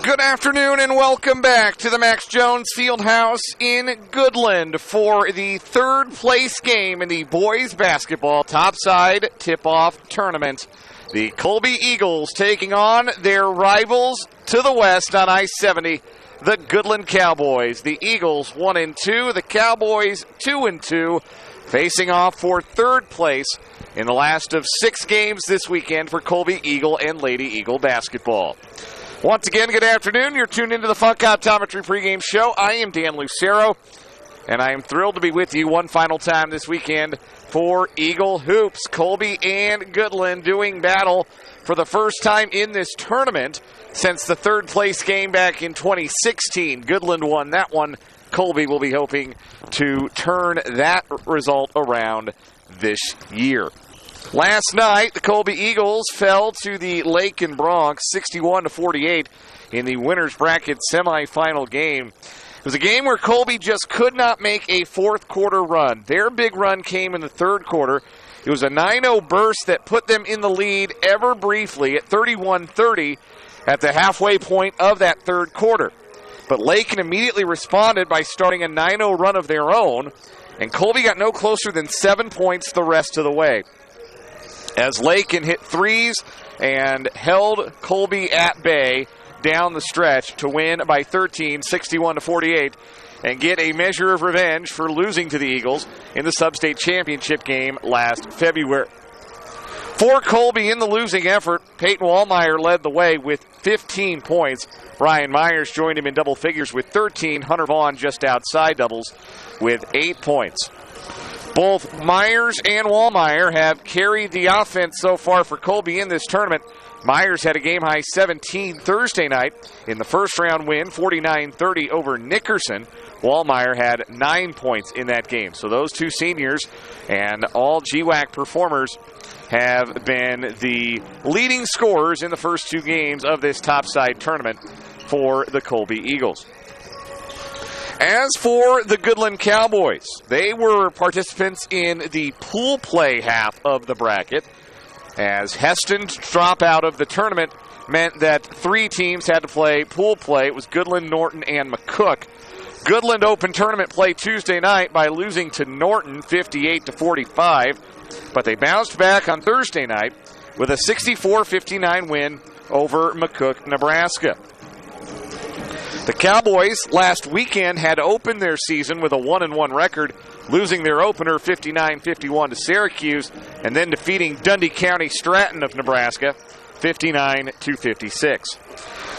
Good afternoon and welcome back to the Max Jones Fieldhouse in Goodland for the third place game in the boys basketball Topside Tipoff tournament. The Colby Eagles taking on their rivals to the west on I-70, the Goodland Cowboys. The Eagles 1-2, the Cowboys 2-2, facing off for third place in the last of 6 games this weekend for Colby Eagle and Lady Eagle basketball. Once again, good afternoon. You're tuned into the Funk Optometry pregame show. I am Dan Lucero, and I am thrilled to be with you one final time this weekend for Eagle Hoops. Colby and Goodland doing battle for the first time in this tournament since the third place game back in 2016. Goodland won that one. Colby will be hoping to turn that result around this year. Last night, the Colby Eagles fell to the Lake and Bronx 61-48 in the winner's bracket semifinal game. It was a game where Colby just could not make a fourth quarter run. Their big run came in the third quarter. It was a 9-0 burst that put them in the lead ever briefly at 31-30 at the halfway point of that third quarter. But Lakin immediately responded by starting a 9-0 run of their own, and Colby got no closer than 7 points the rest of the way, as Lakin hit threes and held Colby at bay down the stretch to win by 13, 61-48, and get a measure of revenge for losing to the Eagles in the Sub-State Championship game last February. For Colby in the losing effort, Peyton Wallmeyer led the way with 15 points. Brian Myers joined him in double figures with 13. Hunter Vaughn just outside doubles with 8 points. Both Myers and Wallmeyer have carried the offense so far for Colby in this tournament. Myers had a game-high 17 Thursday night in the first-round win, 49-30 over Nickerson. Wallmeyer had 9 points in that game. So those two seniors and all GWAC performers have been the leading scorers in the first 2 games of this Topside tournament for the Colby Eagles. As for the Goodland Cowboys, they were participants in the pool play half of the bracket, as Heston's drop out of the tournament meant that 3 teams had to play pool play. It was Goodland, Norton, and McCook. Goodland opened tournament play Tuesday night by losing to Norton 58-45, but they bounced back on Thursday night with a 64-59 win over McCook, Nebraska. The Cowboys last weekend had opened their season with a 1-1 record, losing their opener 59-51 to Syracuse, and then defeating Dundee County Stratton of Nebraska 59-56.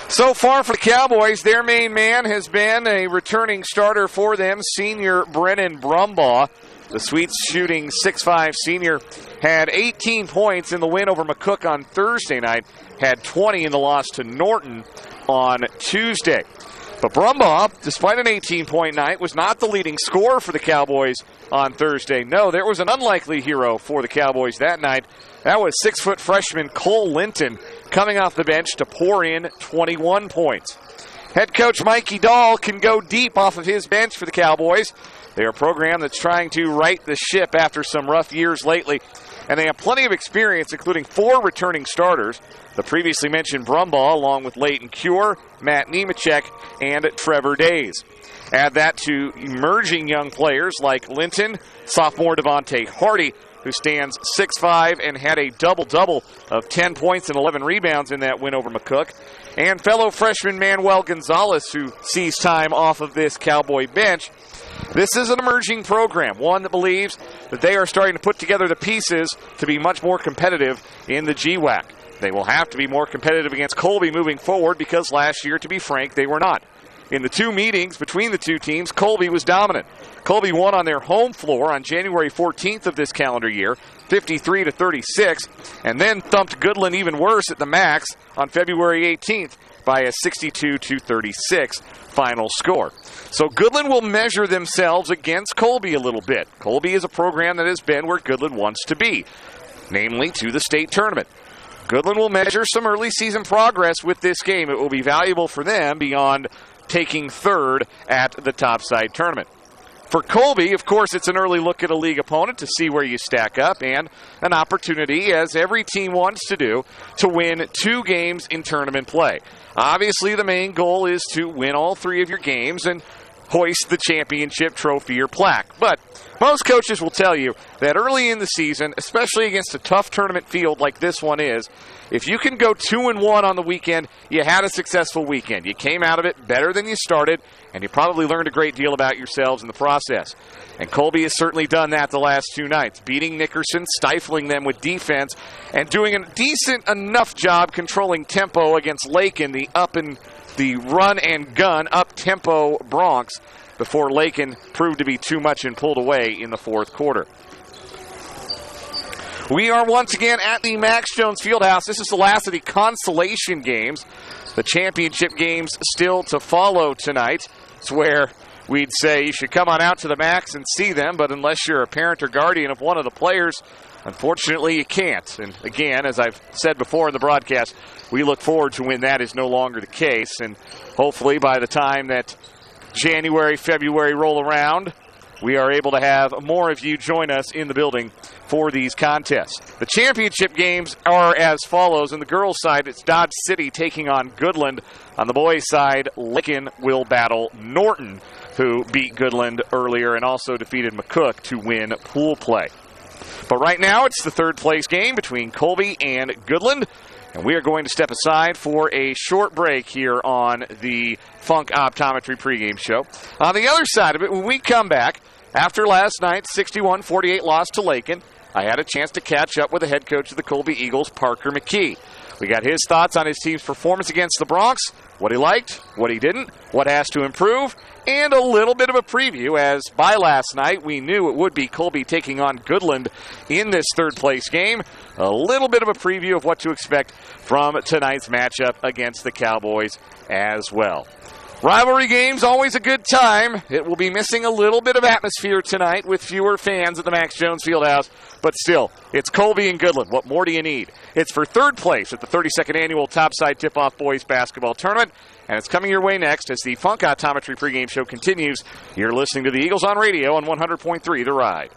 So far for the Cowboys, their main man has been a returning starter for them, senior Brennan Brumbaugh. The Sweets shooting 6'5 senior had 18 points in the win over McCook on Thursday night, had 20 in the loss to Norton on Tuesday. But Brumbaugh, despite an 18-point night, was not the leading scorer for the Cowboys on Thursday. No, there was an unlikely hero for the Cowboys that night. That was 6-foot freshman Cole Linton coming off the bench to pour in 21 points. Head coach Mikey Dahl can go deep off of his bench for the Cowboys. They're a program that's trying to right the ship after some rough years lately, and they have plenty of experience, including 4 returning starters. The previously mentioned Brumbaugh, along with Leighton Cure, Matt Nemechek, and Trevor Days. Add that to emerging young players like Linton, sophomore Devontae Hardy, who stands 6'5 and had a double-double of 10 points and 11 rebounds in that win over McCook, and fellow freshman Manuel Gonzalez, who sees time off of this Cowboy bench. This is an emerging program, one that believes that they are starting to put together the pieces to be much more competitive in the GWAC. They will have to be more competitive against Colby moving forward because last year, to be frank, they were not. In the 2 meetings between the 2 teams, Colby was dominant. Colby won on their home floor on January 14th of this calendar year, 53-36, and then thumped Goodland even worse at the Max on February 18th by a 62-36 final score. So Goodland will measure themselves against Colby a little bit. Colby is a program that has been where Goodland wants to be, namely to the state tournament. Goodland will measure some early season progress with this game. It will be valuable for them beyond taking third at the Topside tournament. For Colby, of course, it's an early look at a league opponent to see where you stack up and an opportunity, as every team wants to do, to win 2 games in tournament play. Obviously, the main goal is to win all 3 of your games and hoist the championship trophy or plaque. But most coaches will tell you that early in the season, especially against a tough tournament field like this one is, if you can go 2-1 on the weekend, you had a successful weekend. You came out of it better than you started, and you probably learned a great deal about yourselves in the process. And Colby has certainly done that the last 2 nights, beating Nickerson, stifling them with defense, and doing a decent enough job controlling tempo against Lakin, the run and gun up-tempo Bronx, before Lakin proved to be too much and pulled away in the 4th quarter. We are once again at the Max Jones Fieldhouse. This is the last of the consolation games. The championship games still to follow tonight. It's where we'd say you should come on out to the Max and see them, but unless you're a parent or guardian of one of the players, unfortunately you can't. And again, as I've said before in the broadcast, we look forward to when that is no longer the case. And hopefully by the time that January, February roll around, we are able to have more of you join us in the building for these contests. The championship games are as follows. On the girls' side, it's Dodge City taking on Goodland. On the boys' side, Lincoln will battle Norton, who beat Goodland earlier and also defeated McCook to win pool play. But right now, it's the 3rd place game between Colby and Goodland. And we are going to step aside for a short break here on the Funk Optometry pregame show. On the other side of it, when we come back, after last night's 61-48 loss to Lakin, I had a chance to catch up with the head coach of the Colby Eagles, Parker McKee. We got his thoughts on his team's performance against the Bronx, what he liked, what he didn't, what has to improve, and a little bit of a preview, as by last night we knew it would be Colby taking on Goodland in this 3rd place game. A little bit of a preview of what to expect from tonight's matchup against the Cowboys as well. Rivalry games, always a good time. It will be missing a little bit of atmosphere tonight with fewer fans at the Max Jones Fieldhouse, but still, it's Colby and Goodland. What more do you need? It's for 3rd place at the 32nd Annual Topside Tipoff Boys Basketball Tournament, and it's coming your way next as the Funk Optometry pregame show continues. You're listening to the Eagles on radio on 100.3 The Ride.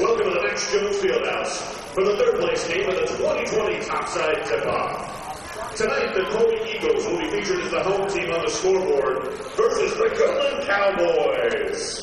Welcome to the Max Jones Fieldhouse for the third place game of the 2020 Topside Tipoff. Tonight, the Colby Eagles will be featured as the home team on the scoreboard versus the Goodland Cowboys.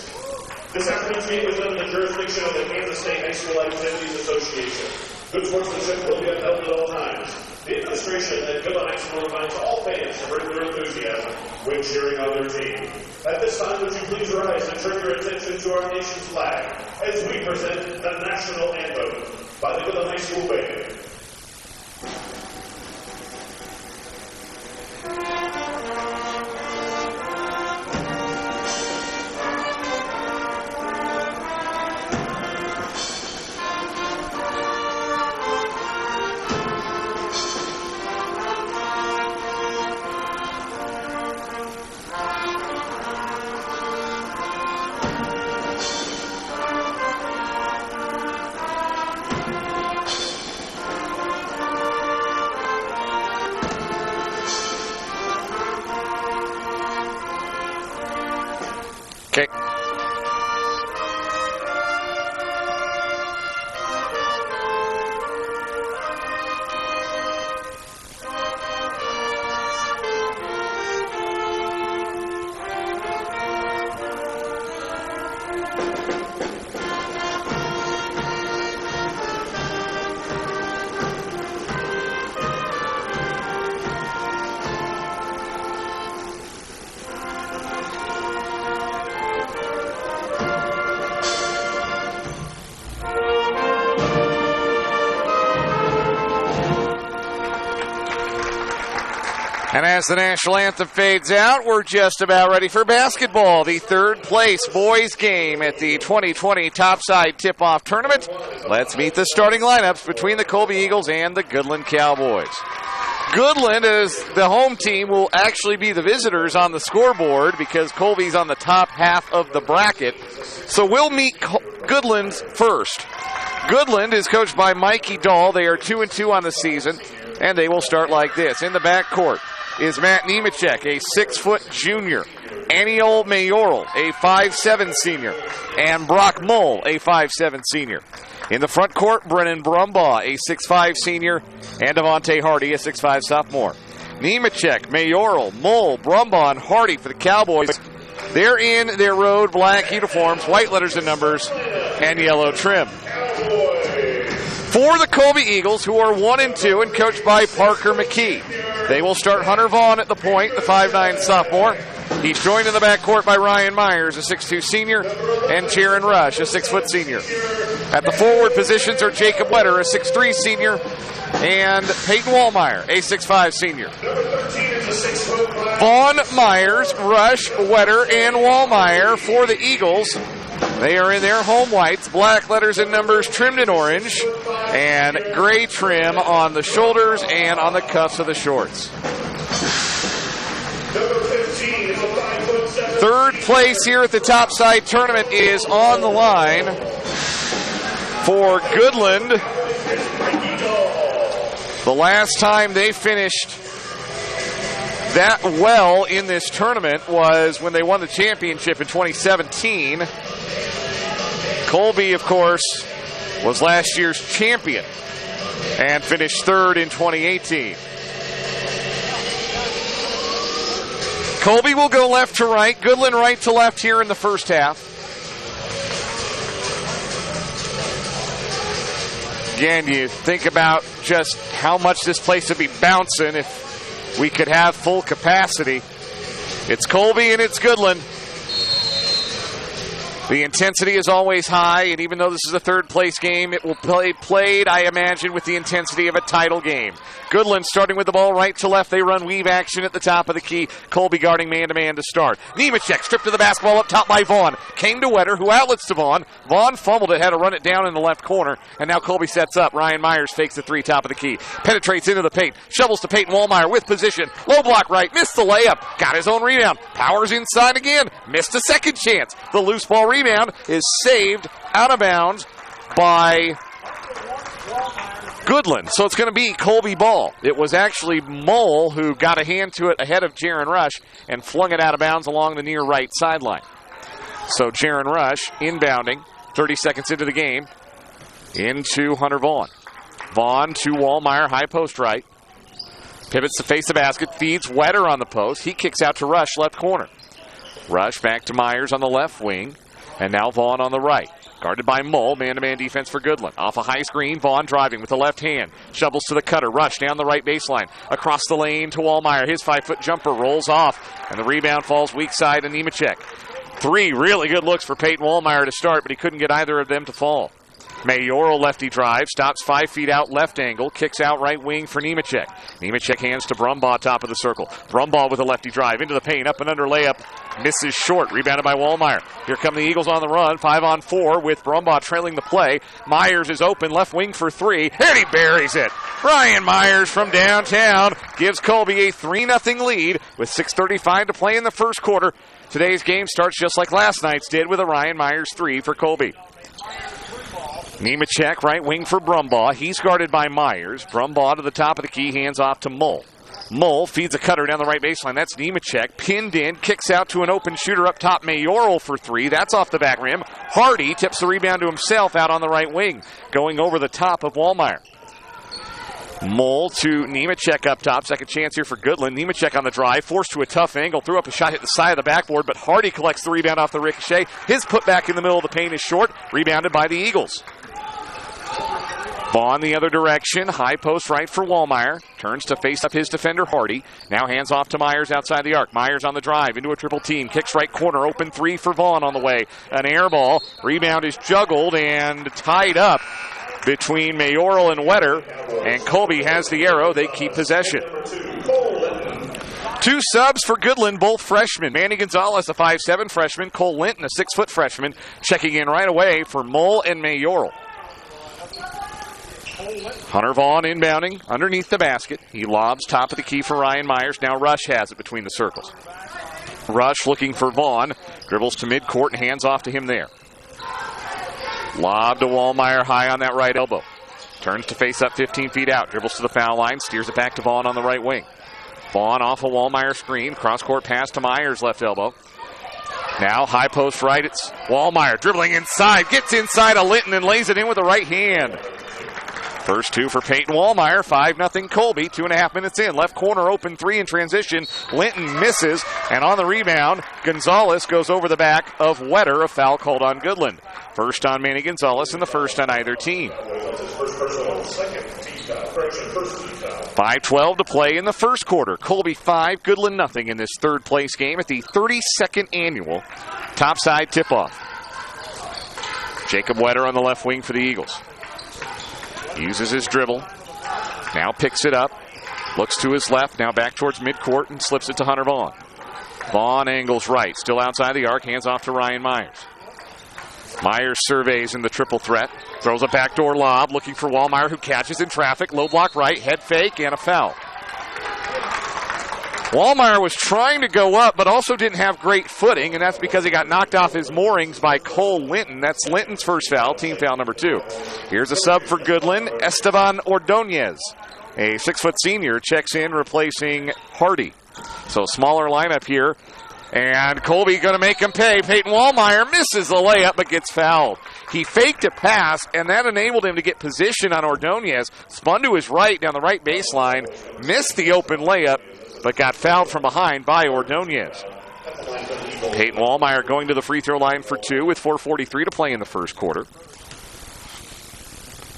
This afternoon's game was done in the jurisdiction of the Kansas State High School Activities Association. Good sportsmanship will be upheld at all times. The administration at Goodland High School invites all fans to bring their enthusiasm when cheering on their team. At this time, would you please rise and turn your attention to our nation's flag as we present the national anthem by the Goodland High School Band. Okay. And as the national anthem fades out, we're just about ready for basketball. The third place boys game at the 2020 Topside Tip-Off Tournament. Let's meet the starting lineups between the Colby Eagles and the Goodland Cowboys. Goodland, as the home team, will actually be the visitors on the scoreboard because Colby's on the top half of the bracket. So we'll meet Goodland first. Goodland is coached by Mikey Dahl. They are 2-2 on the season, and they will start like this. In the backcourt is Matt Nemechek, a 6-foot junior. Aniol Mayoral, a 5'7 senior. And Brock Mull, a 5'7 senior. In the front court, Brennan Brumbaugh, a 6'5 senior. And Devontae Hardy, a 6'5 sophomore. Nemechek, Mayoral, Mull, Brumbaugh, and Hardy for the Cowboys. They're in their road black uniforms, white letters and numbers, and yellow trim. For the Colby Eagles, who are 1-2 and coached by Parker McKee. They will start Hunter Vaughn at the point, the 5'9 sophomore. He's joined in the backcourt by Ryan Myers, a 6'2 senior, and Jaron Rush, a 6-foot senior. At the forward positions are Jacob Wetter, a 6'3 senior, and Peyton Wallmeyer, a 6'5 senior. Vaughn, Myers, Rush, Wetter, and Wallmeyer for the Eagles. They are in their home whites, black letters and numbers trimmed in orange, and gray trim on the shoulders and on the cuffs of the shorts. Third place here at the Topside tournament is on the line for Goodland. The last time they finished that well in this tournament was when they won the championship in 2017. Colby, of course, was last year's champion and finished third in 2018. Colby will go left to right, Goodland right to left here in the first half. Again, you think about just how much this place would be bouncing if we could have full capacity. It's Colby and it's Goodland. The intensity is always high, and even though this is a third-place game, it will be played, I imagine, with the intensity of a title game. Goodland starting with the ball right to left. They run weave action at the top of the key. Colby guarding man-to-man to start. Nemechek stripped to the basketball up top by Vaughn. Came to Wetter, who outlets to Vaughn. Vaughn fumbled it, had to run it down in the left corner, and now Colby sets up. Ryan Myers fakes the three, top of the key. Penetrates into the paint. Shovels to Peyton Wallmeyer with position. Low block right. Missed the layup. Got his own rebound. Powers inside again. Missed a second chance. The loose ball rebound is saved out of bounds by Goodland. So it's going to be Colby ball. It was actually Mull who got a hand to it ahead of Jaron Rush and flung it out of bounds along the near right sideline. So Jaron Rush inbounding 30 seconds into the game into Hunter Vaughn. Vaughn to Wallmeyer, high post right. Pivots to face the basket, feeds Wetter on the post. He kicks out to Rush, left corner. Rush back to Myers on the left wing. And now Vaughn on the right. Guarded by Mull, man-to-man defense for Goodland. Off a high screen, Vaughn driving with the left hand. Shovels to the cutter, Rush down the right baseline. Across the lane to Wallmeyer. His 5-foot jumper rolls off, and the rebound falls weak side to Nemechek. Three really good looks for Peyton Wallmeyer to start, but he couldn't get either of them to fall. Mayoral lefty drive, stops 5 feet out left angle, kicks out right wing for Nemechek. Nemechek hands to Brumbaugh, top of the circle. Brumbaugh with a lefty drive into the paint, up and under layup, misses short, rebounded by Wallmeyer. Here come the Eagles on the run, 5-on-4 with Brumbaugh trailing the play. Myers is open, left wing for three, and he buries it. Ryan Myers from downtown gives Colby a 3-0 lead with 6:35 to play in the first quarter. Today's game starts just like last night's did with a Ryan Myers 3 for Colby. Nemechek, right wing for Brumbaugh. He's guarded by Myers. Brumbaugh to the top of the key, hands off to Mull. Mull feeds a cutter down the right baseline. That's Nemechek. Pinned in, kicks out to an open shooter up top. Mayoral for three. That's off the back rim. Hardy tips the rebound to himself out on the right wing, going over the top of Wallmeyer. Mull to Nemechek up top. Second chance here for Goodland. Nemechek on the drive, forced to a tough angle. Threw up a shot, hit the side of the backboard, but Hardy collects the rebound off the ricochet. His putback in the middle of the paint is short. Rebounded by the Eagles. Vaughn the other direction. High post right for Wallmeyer. Turns to face up his defender, Hardy. Now hands off to Myers outside the arc. Myers on the drive into a triple team. Kicks right corner. Open three for Vaughn on the way. An air ball. Rebound is juggled and tied up between Mayoral and Wetter. And Colby has the arrow. They keep possession. Two subs for Goodland, both freshmen. Manny Gonzalez, a 5'7" freshman. Cole Linton, a 6' freshman, checking in right away for Mull and Mayoral. Hunter Vaughn inbounding underneath the basket. He lobs top of the key for Ryan Myers. Now Rush has it between the circles. Rush looking for Vaughn. Dribbles to midcourt and hands off to him there. Lob to Wallmeyer high on that right elbow. Turns to face up 15 feet out. Dribbles to the foul line. Steers it back to Vaughn on the right wing. Vaughn off a Wallmeyer screen. Cross-court pass to Myers, left elbow. Now high post right. It's Wallmeyer dribbling inside. Gets inside of Linton and lays it in with the right hand. First two for Peyton Wallmeyer. 5-0 Colby. 2.5 minutes in. Left corner open three in transition. Linton misses. And on the rebound, Gonzalez goes over the back of Wetter. A foul called on Goodland. First on Manny Gonzalez and the first on either team. 5:12 to play in the first quarter. Colby 5, Goodland nothing in this third place game at the 32nd annual Topside Tipoff. Jacob Wetter on the left wing for the Eagles. Uses his dribble. Now picks it up. Looks to his left. Now back towards midcourt and slips it to Hunter Vaughn. Vaughn angles right. Still outside the arc. Hands off to Ryan Myers. Myers surveys in the triple threat. Throws a backdoor lob. Looking for Wallmeyer, who catches in traffic. Low block right. Head fake and a foul. Wallmeyer was trying to go up, but also didn't have great footing, and that's because he got knocked off his moorings by Cole Linton. That's Linton's first foul, team foul number 2. Here's a sub for Goodland, Esteban Ordonez. A 6' senior checks in, replacing Hardy. So smaller lineup here, and Colby going to make him pay. Peyton Wallmeyer misses the layup, but gets fouled. He faked a pass, and that enabled him to get position on Ordonez. Spun to his right down the right baseline, missed the open layup, but got fouled from behind by Ordonez. Peyton Wallmeyer going to the free throw line for 2 with 4:43 to play in the first quarter.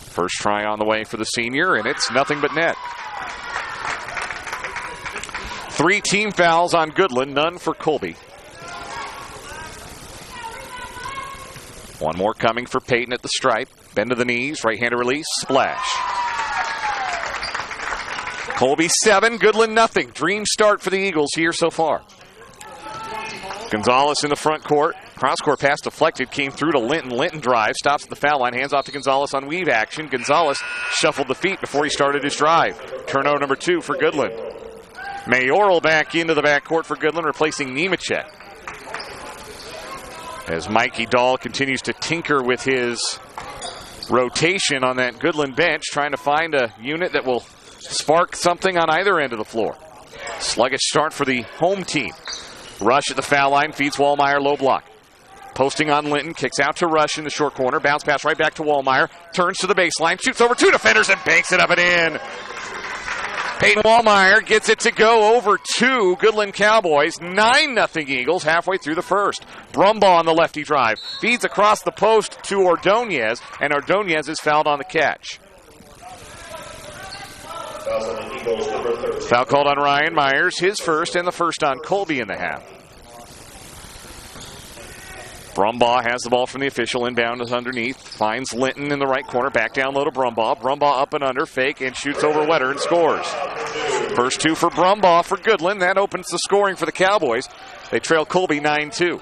First try on the way for the senior, and it's nothing but net. 3 team fouls on Goodland, none for Colby. One more coming for Peyton at the stripe. Bend to the knees, right-handed release, splash. Colby 7, Goodland nothing. Dream start for the Eagles here so far. Gonzalez in the front court. Cross-court pass deflected, came through to Linton. Linton drives, stops at the foul line, hands off to Gonzalez on weave action. Gonzalez shuffled the feet before he started his drive. Turnover number 2 for Goodland. Mayoral back into the backcourt for Goodland, replacing Nemechek. As Mikey Dahl continues to tinker with his rotation on that Goodland bench, trying to find a unit that will spark something on either end of the floor. Sluggish start for the home team. Rush at the foul line, feeds Wallmeyer, low block. Posting on Linton, kicks out to Rush in the short corner. Bounce pass right back to Wallmeyer. Turns to the baseline, shoots over 2 defenders and banks it up and in. Peyton Wallmeyer gets it to go over 2 Goodland Cowboys. 9-0 Eagles halfway through the first. Brumbaugh on the lefty drive. Feeds across the post to Ordonez, and Ordonez is fouled on the catch. Foul called on Ryan Myers, his first, and the first on Colby in the half. Brumbaugh has the ball from the official, inbound is underneath, finds Linton in the right corner, back down low to Brumbaugh. Brumbaugh up and under, fake, and shoots over Wetter and scores. First 2 for Brumbaugh for Goodland. That opens the scoring for the Cowboys. They trail Colby 9-2.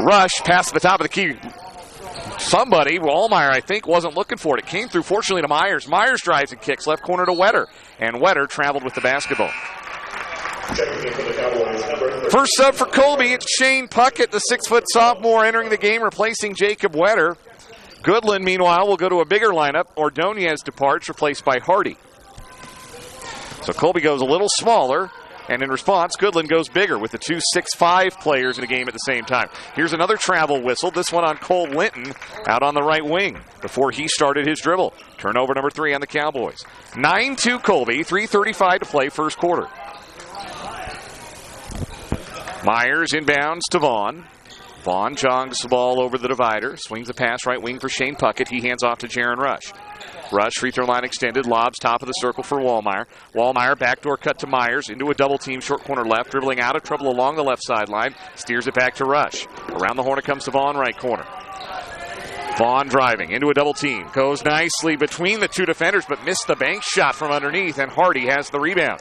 Rush past the top of the key. Somebody, Wallmeyer, I think, wasn't looking for it. It came through, fortunately, to Myers. Myers drives and kicks left corner to Wetter, and Wetter traveled with the basketball. First sub for Colby, it's Shane Puckett, the 6' sophomore, entering the game, replacing Jacob Wetter. Goodland, meanwhile, will go to a bigger lineup. Ordonez departs, replaced by Hardy. So Colby goes a little smaller, and in response, Goodland goes bigger with the 2 6'5" players in the game at the same time. Here's another travel whistle, this one on Cole Linton, out on the right wing before he started his dribble. Turnover number 3 on the Cowboys. 9-2 Colby, 3:35 to play first quarter. Myers inbounds to Vaughn. Vaughn jogs the ball over the divider, swings a pass right wing for Shane Puckett. He hands off to Jaron Rush. Rush, free throw line extended, lobs top of the circle for Wallmeyer. Wallmeyer, backdoor cut to Myers, into a double team, short corner left, dribbling out of trouble along the left sideline, steers it back to Rush. Around the horn it comes to Vaughn, right corner. Vaughn driving into a double team, goes nicely between the 2 defenders, but missed the bank shot from underneath, and Hardy has the rebound.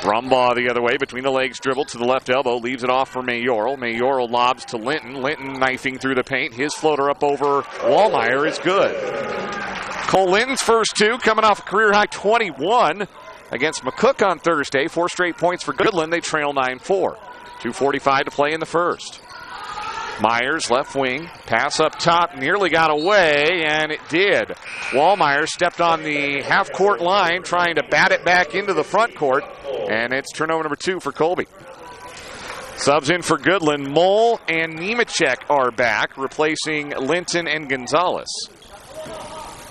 Brumbaugh the other way, between the legs, dribble to the left elbow, leaves it off for Mayoral. Mayoral lobs to Linton. Linton knifing through the paint. His floater up over Wallmeyer is good. Cole Linton's first two coming off a career-high 21 against McCook on Thursday. 4 straight points for Goodland. They trail 9-4. 2:45 to play in the first. Myers, left wing, pass up top, nearly got away, and it did. Wallmeyer stepped on the half-court line trying to bat it back into the front court, and it's turnover number 2 for Colby. Subs in for Goodland. Mole and Nemechek are back, replacing Linton and Gonzalez.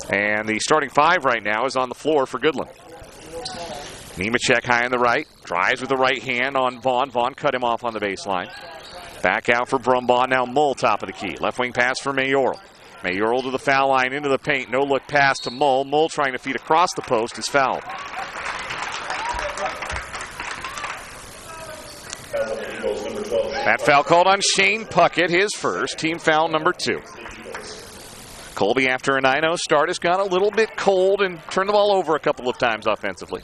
And the starting 5 right now is on the floor for Goodland. Nemechek high on the right, drives with the right hand on Vaughn. Vaughn cut him off on the baseline. Back out for Brumbaugh. Now Mull top of the key. Left wing pass for Mayoral. Mayoral to the foul line, into the paint. No look pass to Mull. Mull trying to feed across the post is fouled. That foul called on Shane Puckett, his first. Team foul number 2. Colby, after a 9-0 start, has got a little bit cold and turned the ball over a couple of times offensively.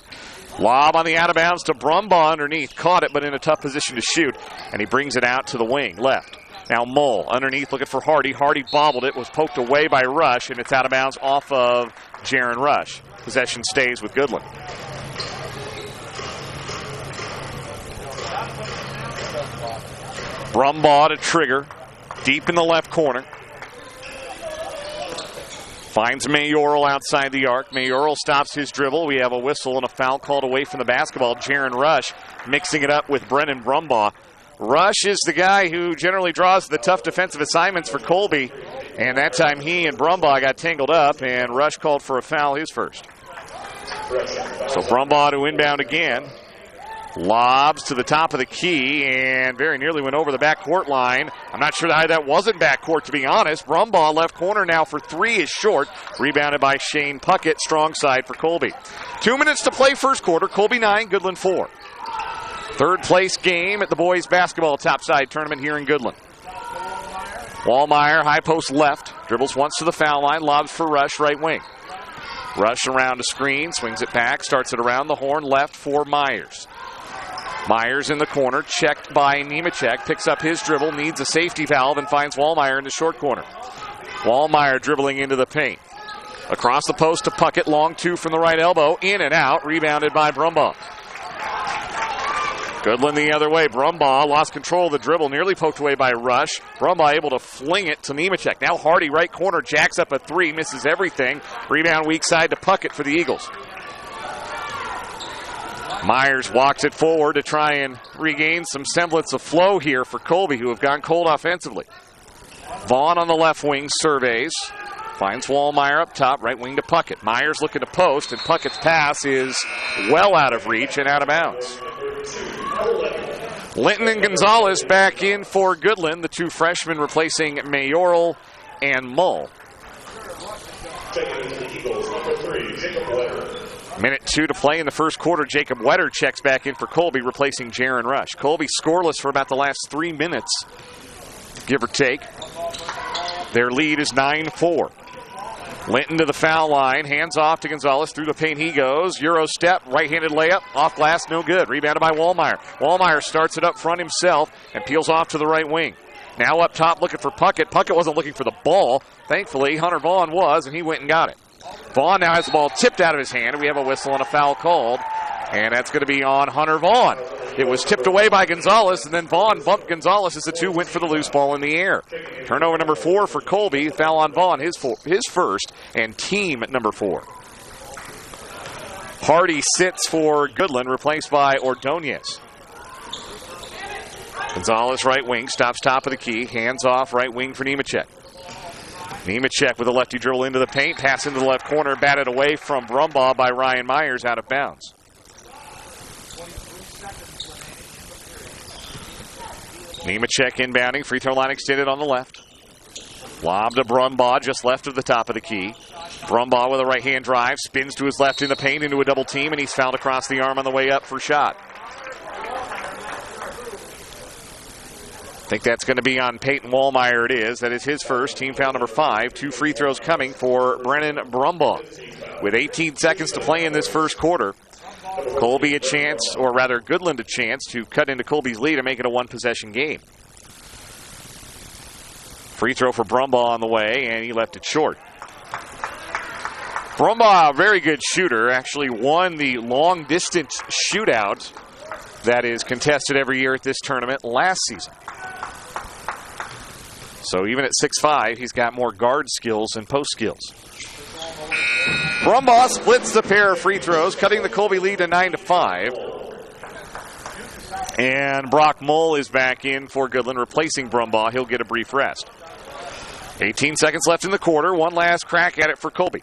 Lob on the out of bounds to Brumbaugh underneath. Caught it, but in a tough position to shoot. And he brings it out to the wing, left. Now Mull underneath looking for Hardy. Hardy bobbled it, was poked away by Rush, and it's out of bounds off of Jaron Rush. Possession stays with Goodland. Brumbaugh to trigger. Deep in the left corner. Finds Mayoral outside the arc. Mayoral stops his dribble. We have a whistle and a foul called away from the basketball. Jaron Rush mixing it up with Brennan Brumbaugh. Rush is the guy who generally draws the tough defensive assignments for Colby. And that time he and Brumbaugh got tangled up, and Rush called for a foul, his first. So Brumbaugh to inbound again. Lobs to the top of the key and very nearly went over the backcourt line. I'm not sure how that wasn't backcourt, to be honest. Brumbaugh left corner now for 3 is short. Rebounded by Shane Puckett. Strong side for Colby. 2 minutes to play first quarter. Colby 9, Goodland 4. Third place game at the boys basketball Topside tournament here in Goodland. Wallmeyer, high post left. Dribbles once to the foul line. Lobs for Rush, right wing. Rush around a screen. Swings it back. Starts it around the horn. Left for Myers. Myers in the corner, checked by Nemechek, picks up his dribble, needs a safety valve, and finds Wallmeyer in the short corner. Wallmeyer dribbling into the paint. Across the post to Puckett, long 2 from the right elbow, in and out, rebounded by Brumbaugh. Goodland the other way. Brumbaugh lost control of the dribble, nearly poked away by Rush. Brumbaugh able to fling it to Nemechek. Now Hardy, right corner, jacks up a 3, misses everything. Rebound weak side to Puckett for the Eagles. Myers walks it forward to try and regain some semblance of flow here for Colby, who have gone cold offensively. Vaughn on the left wing surveys. Finds Wallmeyer up top, right wing to Puckett. Myers looking to post, and Puckett's pass is well out of reach and out of bounds. Linton and Gonzalez back in for Goodland, the 2 freshmen replacing Mayoral and Mull. Minute 2 to play in the first quarter. Jacob Wetter checks back in for Colby, replacing Jaron Rush. Colby scoreless for about the last 3 minutes, give or take. Their lead is 9-4. Linton to the foul line, hands off to Gonzalez, through the paint he goes. Euro step, right-handed layup, off glass, no good. Rebounded by Wallmeyer. Wallmeyer starts it up front himself and peels off to the right wing. Now up top looking for Puckett. Puckett wasn't looking for the ball. Thankfully, Hunter Vaughn was, and he went and got it. Vaughn now has the ball tipped out of his hand, and we have a whistle and a foul called, and that's going to be on Hunter Vaughn. It was tipped away by Gonzalez, and then Vaughn bumped Gonzalez as the 2 went for the loose ball in the air. Turnover number 4 for Colby. Foul on Vaughn, his first, and team number 4. Hardy sits for Goodland, replaced by Ordonez. Gonzalez right wing, stops top of the key, hands off right wing for Nemechek. Nemechek with a lefty dribble into the paint, pass into the left corner, batted away from Brumbaugh by Ryan Myers, out of bounds. Nemechek inbounding, free throw line extended on the left. Lob to Brumbaugh, just left of the top of the key. Brumbaugh with a right-hand drive, spins to his left in the paint into a double team, and he's fouled across the arm on the way up for shot. I think that's going to be on Peyton Wallmeyer. It is. That is his first. Team foul number 5. 2 free throws coming for Brennan Brumbaugh. With 18 seconds to play in this first quarter. Colby a chance, or rather Goodland a chance to cut into Colby's lead and make it a one-possession game. Free throw for Brumbaugh on the way, and he left it short. Brumbaugh, a very good shooter, actually won the long-distance shootout that is contested every year at this tournament last season. So even at 6'5", he's got more guard skills than post skills. Brumbaugh splits the pair of free throws, cutting the Colby lead to 9-5. And Brock Mull is back in for Goodland, replacing Brumbaugh. He'll get a brief rest. 18 seconds left in the quarter. One last crack at it for Colby.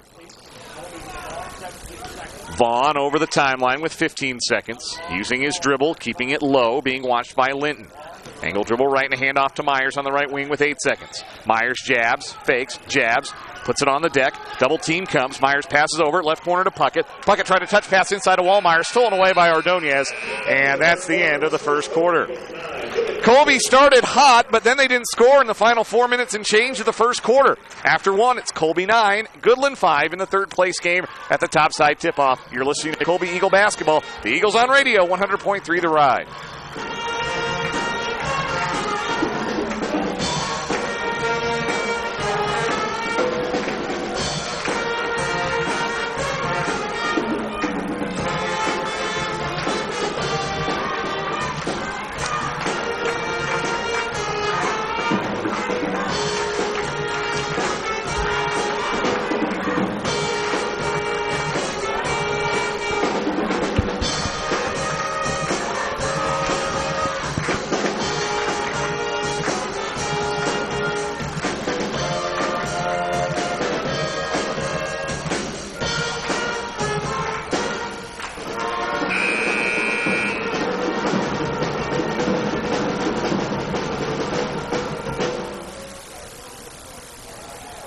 Vaughn over the timeline with 15 seconds, using his dribble, keeping it low, being watched by Linton. Angle dribble right and a handoff to Myers on the right wing with 8 seconds. Myers jabs, fakes, jabs, puts it on the deck. Double team comes. Myers passes over, left corner to Puckett. Puckett tried to touch pass inside of Wallmeyer, stolen away by Ordonez, and that's the end of the first quarter. Colby started hot, but then they didn't score in the final 4 minutes and change of the first quarter. After one, it's Colby 9, Goodland 5 in the third place game at the Topside Tipoff. You're listening to Colby Eagle Basketball. The Eagles on radio, 100.3 The Ride.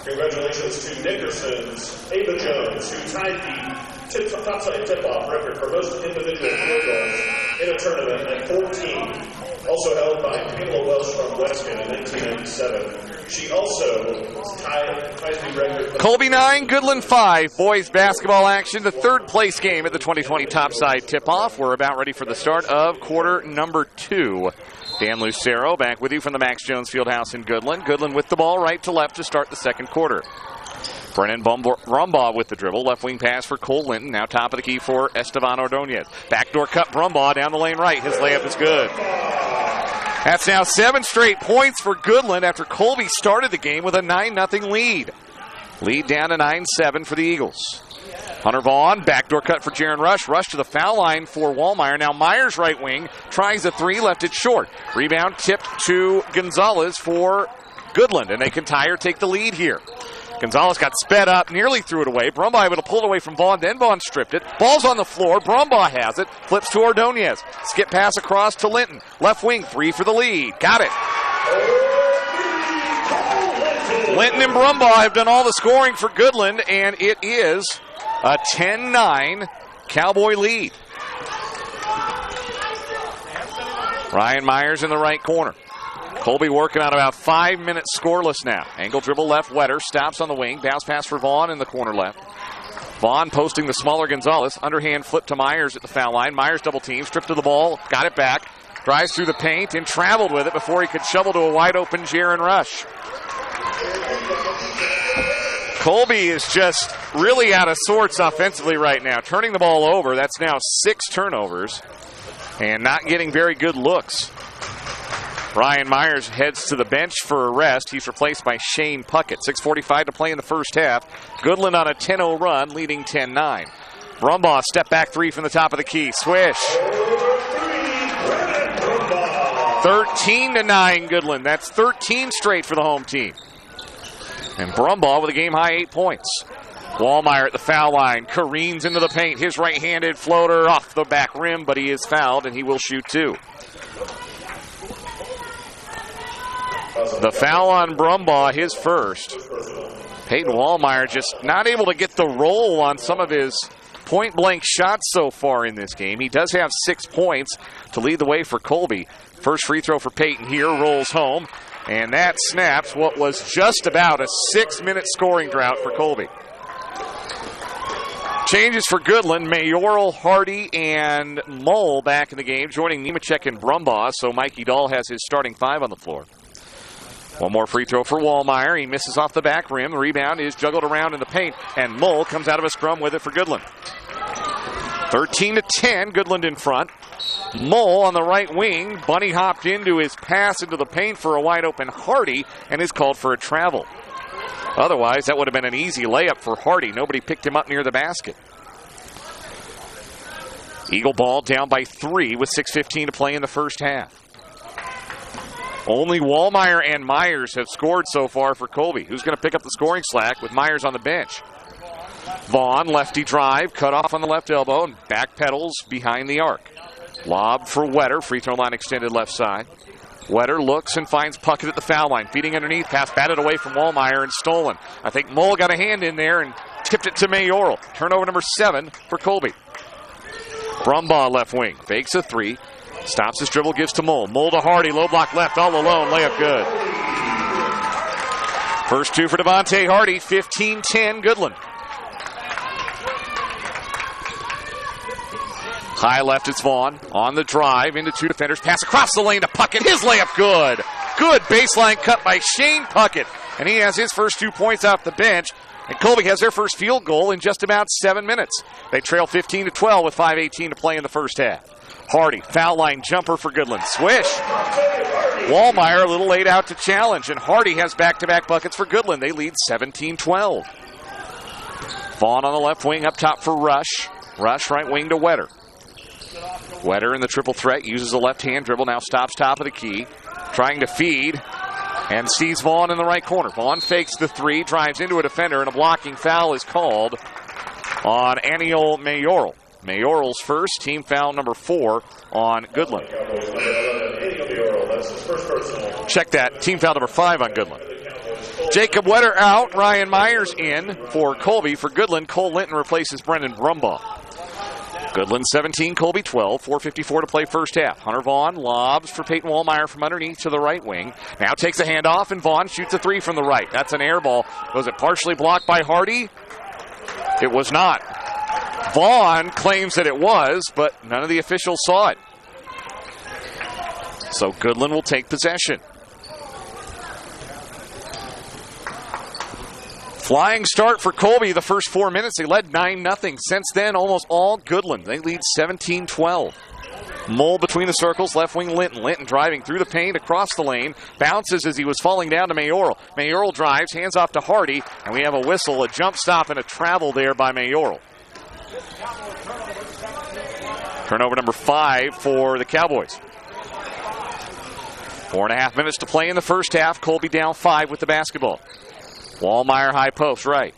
Congratulations to Nickerson's Ava Jones, who tied the Topside Tip-Off record for most individual field goals in a tournament at 14, also held by Pamela Welsh from Weston in 1997. She also ties the record. Colby 9, Goodland 5. Boys basketball action, the third place game at the 2020 Topside Tip-Off. We're about ready for the start of quarter number 2. Dan Lucero back with you from the Max Jones Fieldhouse in Goodland. Goodland with the ball right to left to start the second quarter. Brennan Brumbaugh with the dribble. Left wing pass for Cole Linton. Now top of the key for Estevan Ordonez. Backdoor cut Brumbaugh down the lane right. His layup is good. That's now 7 straight points for Goodland after Colby started the game with a 9-0 lead. Lead down to 9-7 for the Eagles. Hunter Vaughn, backdoor cut for Jaron Rush. Rush to the foul line for Wallmeyer. Now Myers right wing, tries a three, left it short. Rebound tipped to Gonzalez for Goodland, and they can tie or take the lead here. Gonzalez got sped up, nearly threw it away. Brumbaugh able to pull it away from Vaughn, then Vaughn stripped it. Ball's on the floor, Brumbaugh has it, flips to Ordonez. Skip pass across to Linton. Left wing, 3 for the lead. Got it. Linton and Brumbaugh have done all the scoring for Goodland, and it is a 10-9 Cowboy lead. Ryan Myers in the right corner. Colby working on about 5 minutes scoreless now. Angle dribble left, Wetter stops on the wing. Bounce pass for Vaughn in the corner left. Vaughn posting the smaller Gonzalez. Underhand flip to Myers at the foul line. Myers double team, stripped to the ball, got it back. Drives through the paint and traveled with it before he could shovel to a wide open Jaron Rush. Colby is just really out of sorts offensively right now. Turning the ball over, that's now 6 turnovers. And not getting very good looks. Ryan Myers heads to the bench for a rest. He's replaced by Shane Puckett. 6:45 to play in the first half. Goodland on a 10-0 run, leading 10-9. Brumbaugh step back 3 from the top of the key. Swish. 13-9 Goodland. That's 13 straight for the home team. And Brumbaugh with a game-high 8 points. Wallmeyer at the foul line. Careens into the paint. His right-handed floater off the back rim, but he is fouled, and he will shoot 2. The foul on Brumbaugh, his first. Peyton Wallmeyer just not able to get the roll on some of his point-blank shots so far in this game. He does have 6 points to lead the way for Colby. First free throw for Peyton here, rolls home. And that snaps what was just about a 6-minute scoring drought for Colby. Changes for Goodland. Mayoral, Hardy, and Mole back in the game, joining Nemechek and Brumbaugh. So Mikey Dahl has his starting 5 on the floor. One more free throw for Wallmeyer. He misses off the back rim. The rebound is juggled around in the paint, and Mole comes out of a scrum with it for Goodland. 13-10, Goodland in front. Mole on the right wing. Bunny hopped into his pass into the paint for a wide-open Hardy and is called for a travel. Otherwise, that would have been an easy layup for Hardy. Nobody picked him up near the basket. Eagle ball down by 3 with 6:15 to play in the first half. Only Wallmeyer and Myers have scored so far for Colby. Who's going to pick up the scoring slack with Myers on the bench? Vaughn, lefty drive, cut off on the left elbow, and back pedals behind the arc. Lob for Wetter, free throw line extended left side. Wetter looks and finds Puckett at the foul line. Feeding underneath, pass batted away from Wallmeyer and stolen. I think Mole got a hand in there and tipped it to Mayoral. Turnover number 7 for Colby. Brumbaugh left wing, fakes a 3. Stops his dribble, gives to Mole. Mole to Hardy, low block left, all alone, layup good. First 2 for Devontae Hardy, 15-10 Goodland. High left, it's Vaughn. On the drive, into 2 defenders. Pass across the lane to Puckett. His layup good. Good baseline cut by Shane Puckett. And he has his first 2 points off the bench. And Colby has their first field goal in just about 7 minutes. They trail 15-12 with 5:18 to play in the first half. Hardy, foul line jumper for Goodland. Swish. Wallmeyer a little late out to challenge. And Hardy has back-to-back buckets for Goodland. They lead 17-12. Vaughn on the left wing, up top for Rush. Rush right wing to Wetter. Wetter in the triple threat, uses a left-hand dribble, now stops top of the key, trying to feed, and sees Vaughn in the right corner. Vaughn fakes the 3, drives into a defender, and a blocking foul is called on Aniol Mayoral. Mayoral's first, team foul number 4 on Goodland. Check that, team foul number 5 on Goodland. Jacob Wetter out, Ryan Myers in for Colby. For Goodland, Cole Linton replaces Brendan Brumbaugh. Goodland 17, Colby 12, 4:54 to play first half. Hunter Vaughn lobs for Peyton Wallmeyer from underneath to the right wing. Now takes a handoff, and Vaughn shoots a 3 from the right. That's an air ball. Was it partially blocked by Hardy? It was not. Vaughn claims that it was, but none of the officials saw it. So Goodland will take possession. Flying start for Colby the first 4 minutes. They led 9-0. Since then, almost all Goodland. They lead 17-12. Mole between the circles, left wing Linton. Linton driving through the paint, across the lane. Bounces as he was falling down to Mayoral. Mayoral drives, hands off to Hardy, and we have a whistle, a jump stop, and a travel there by Mayoral. Turnover number 5 for the Cowboys. 4.5 minutes to play in the first half. Colby down 5 with the basketball. Wallmeyer high post right.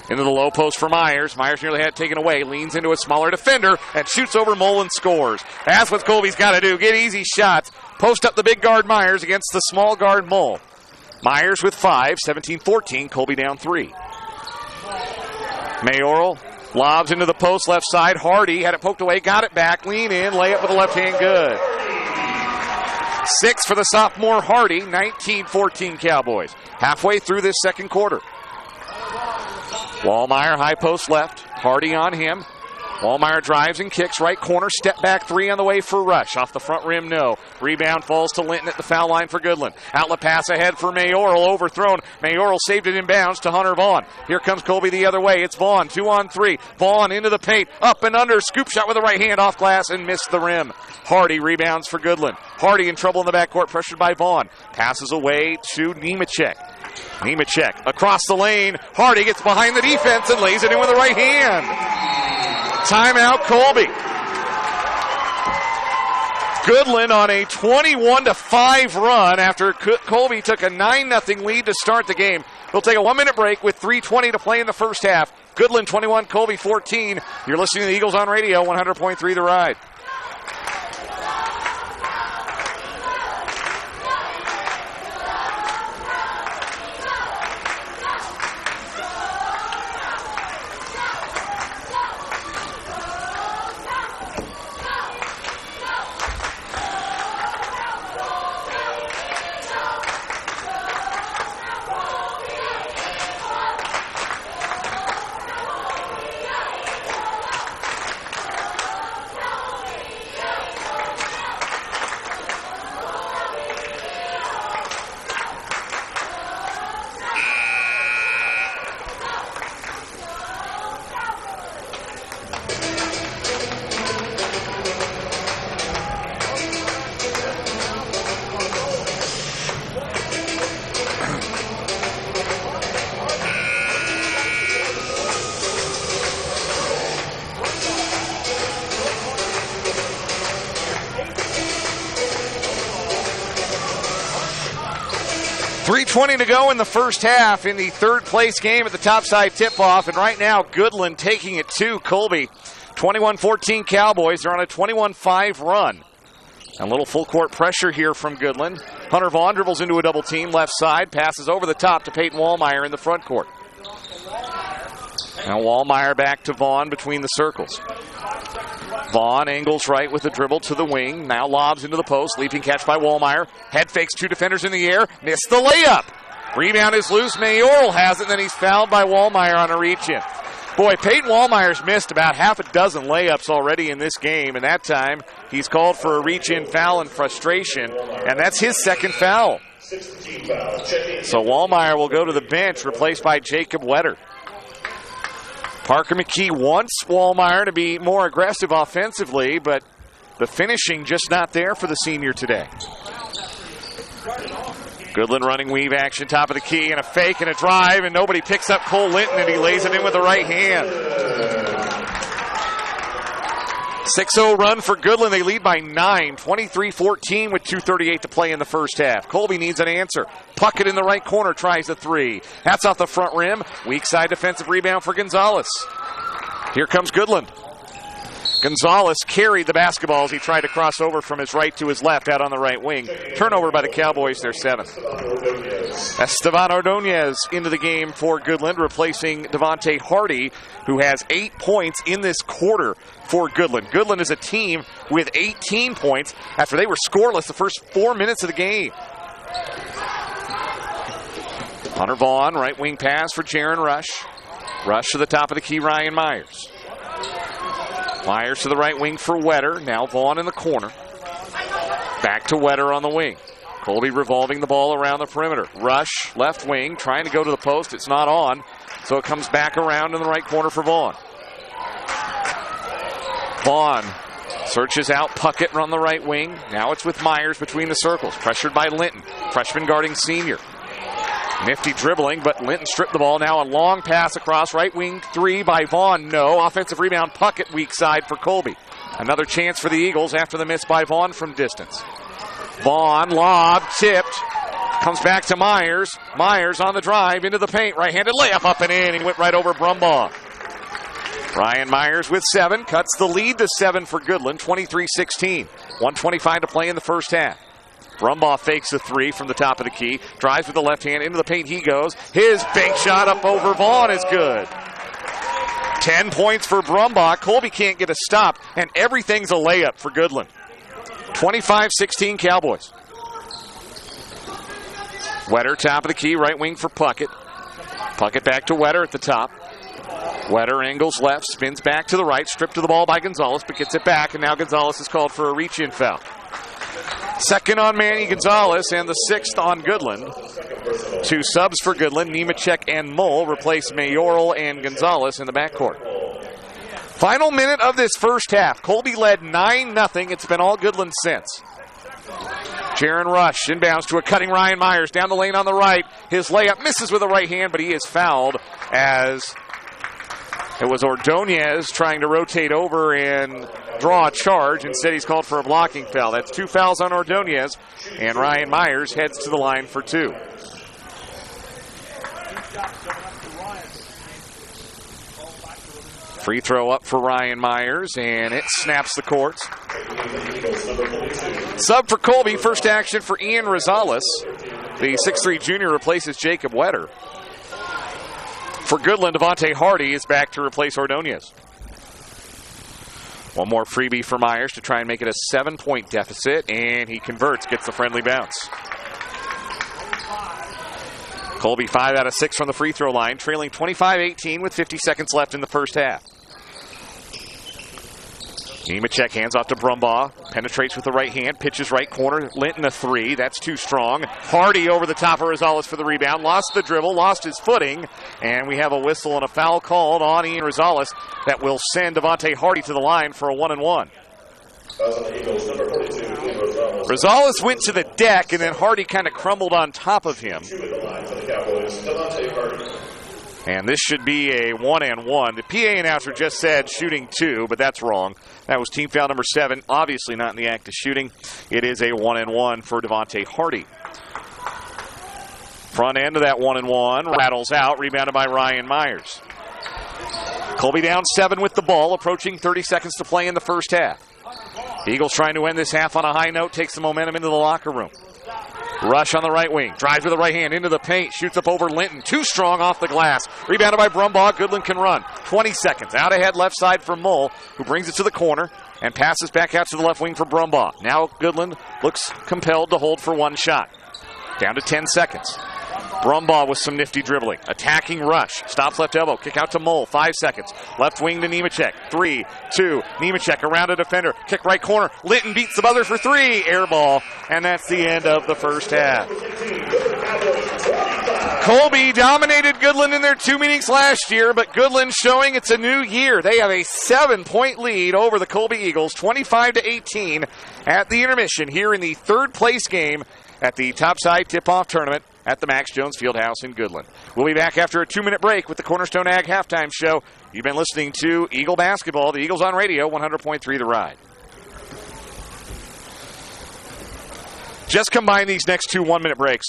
Into the low post for Myers. Myers nearly had it taken away. Leans into a smaller defender and shoots over Mole and scores. That's what Colby's got to do. Get easy shots. Post up the big guard Myers against the small guard Mole. Myers with 5, 17-14. Colby down 3. Mayoral lobs into the post left side. Hardy had it poked away. Got it back. Lean in. Lay it with the left hand. Good. 6 for the sophomore Hardy. 19-14 Cowboys. Halfway through this second quarter. Wallmeyer high post left. Hardy on him. Wallmeyer drives and kicks right corner. Step back 3 on the way for Rush. Off the front rim, no. Rebound falls to Linton at the foul line for Goodland. Outlet pass ahead for Mayoral. Overthrown. Mayoral saved it in bounds to Hunter Vaughn. Here comes Colby the other way. It's Vaughn. 2-on-3. Vaughn into the paint. Up and under. Scoop shot with the right hand off glass and missed the rim. Hardy rebounds for Goodland. Hardy in trouble in the backcourt. Pressured by Vaughn. Passes away to Nemechek. Nemechek across the lane. Hardy gets behind the defense and lays it in with the right hand. Timeout, Colby. Goodland on a 21-5 run after Colby took a 9-0 lead to start the game. We'll take a 1-minute break with 3:20 to play in the first half. Goodland 21, Colby 14. You're listening to the Eagles on Radio, 100.3 The Ride. 3:20 to go in the first half in the third place game at the Topside tip-off. And right now, Goodland taking it to Colby. 21-14 Cowboys. They're on a 21-5 run. A little full court pressure here from Goodland. Hunter Vaughn dribbles into a double team left side, passes over the top to Peyton Wallmeyer in the front court. Now Wallmeyer back to Vaughn between the circles. Vaughn angles right with the dribble to the wing. Now lobs into the post. Leaping catch by Wallmeyer. Head fakes two defenders in the air. Missed the layup. Rebound is loose. Mayoral has it, and then he's fouled by Wallmeyer on a reach-in. Boy, Peyton Wallmeyer's missed about half a dozen layups already in this game, and that time he's called for a reach-in foul in frustration, and that's his second foul. So Wallmeyer will go to the bench, replaced by Jacob Wetter. Parker McKee wants Wallmeyer to be more aggressive offensively, but the finishing just not there for the senior today. Goodland running weave action, top of the key, and a fake and a drive, and nobody picks up Cole Linton, and he lays it in with the right hand. 6-0 run for Goodland. They lead by 9, 23-14 with 2:38 to play in the first half. Colby needs an answer. Puckett in the right corner tries a three. That's off the front rim. Weak side defensive rebound for Gonzalez. Here comes Goodland. Gonzalez carried the basketball as he tried to cross over from his right to his left out on the right wing. Turnover by the Cowboys, their seventh. Esteban Ordonez into the game for Goodland, replacing Devontae Hardy, who has 8 points in this quarter for Goodland. Goodland is a team with 18 points after they were scoreless the first 4 minutes of the game. Hunter Vaughn, right wing pass for Jaron Rush. Rush to the top of the key, Ryan Myers. Myers to the right wing for Wetter. Now Vaughn in the corner. Back to Wetter on the wing. Colby revolving the ball around the perimeter. Rush, left wing, trying to go to the post. It's not on, so it comes back around in the right corner for Vaughn. Vaughn searches out Puckett on the right wing. Now it's with Myers between the circles. Pressured by Linton. Freshman guarding senior. Nifty dribbling, but Linton stripped the ball. Now a long pass across right wing three by Vaughn. No. Offensive rebound, Puckett, weak side for Colby. Another chance for the Eagles after the miss by Vaughn from distance. Vaughn, lob, tipped. Comes back to Myers. Myers on the drive into the paint. Right-handed layup up and in. He went right over Brumbaugh. Ryan Myers with 7. Cuts the lead to 7 for Goodland. 23-16. 1:25 to play in the first half. Brumbaugh fakes a three from the top of the key. Drives with the left hand. Into the paint he goes. His bank shot up over Vaughn is good. 10 points for Brumbaugh. Colby can't get a stop, and everything's a layup for Goodland. 25-16 Cowboys. Wetter, top of the key, right wing for Puckett. Puckett back to Wetter at the top. Wetter angles left, spins back to the right, stripped to the ball by Gonzalez, but gets it back, and now Gonzalez is called for a reach-in foul. Second on Manny Gonzalez and the 6th on Goodland. 2 subs for Goodland. Nemechek and Mull replace Mayoral and Gonzalez in the backcourt. Final minute of this first half. Colby led 9-0. It's been all Goodland since. Jaron Rush inbounds to a cutting Ryan Myers. Down the lane on the right. His layup misses with the right hand, but he is fouled as it was Ordonez trying to rotate over and draw a charge. Instead, he's called for a blocking foul. That's 2 fouls on Ordonez, and Ryan Myers heads to the line for 2. Free throw up for Ryan Myers, and it snaps the courts. Sub for Colby. First action for Ian Rosales. The 6'3 junior replaces Jacob Wetter. For Goodland, Devontae Hardy is back to replace Ordonez. One more freebie for Myers to try and make it a 7-point deficit, and he converts, gets the friendly bounce. Colby 5 out of 6 from the free throw line, trailing 25-18 with 50 seconds left in the first half. Nemechek hands off to Brumbaugh, penetrates with the right hand, pitches right corner, Linton a 3, that's too strong. Hardy over the top of Rosales for the rebound, lost the dribble, lost his footing, and we have a whistle and a foul called on Ian Rosales that will send Devontae Hardy to the line for a 1-and-1. Rosales went to the deck, and then Hardy kind of crumbled on top of him. And this should be a 1-and-1. The PA announcer just said shooting 2, but that's wrong. That was team foul number 7. Obviously not in the act of shooting. It is a 1-and-1 for Devontae Hardy. Front end of that 1-and-1. Rattles out. Rebounded by Ryan Myers. Colby down 7 with the ball. Approaching 30 seconds to play in the first half. Eagles trying to end this half on a high note. Takes the momentum into the locker room. Rush on the right wing. Drives with the right hand into the paint. Shoots up over Linton. Too strong off the glass. Rebounded by Brumbaugh. Goodland can run. 20 seconds. Out ahead left side for Mull, who brings it to the corner and passes back out to the left wing for Brumbaugh. Now Goodland looks compelled to hold for one shot. Down to 10 seconds. Brumbaugh with some nifty dribbling. Attacking rush. Stops left elbow. Kick out to Mull. 5 seconds. Left wing to Nemechek. 3, 2. Nemechek around a defender. Kick right corner. Linton beats the buzzer for 3. Air ball. And that's the end of the first half. Colby dominated Goodland in their 2 meetings last year, but Goodland showing it's a new year. They have a 7-point lead over the Colby Eagles, 25-18 at the intermission here in the third place game at the Topside Tipoff tournament at the Max Jones Fieldhouse in Goodland. We'll be back after a 2-minute break with the Cornerstone Ag halftime show. You've been listening to Eagle Basketball, the Eagles on Radio, 100.3 The Ride. Just combine these next 2 1-minute breaks.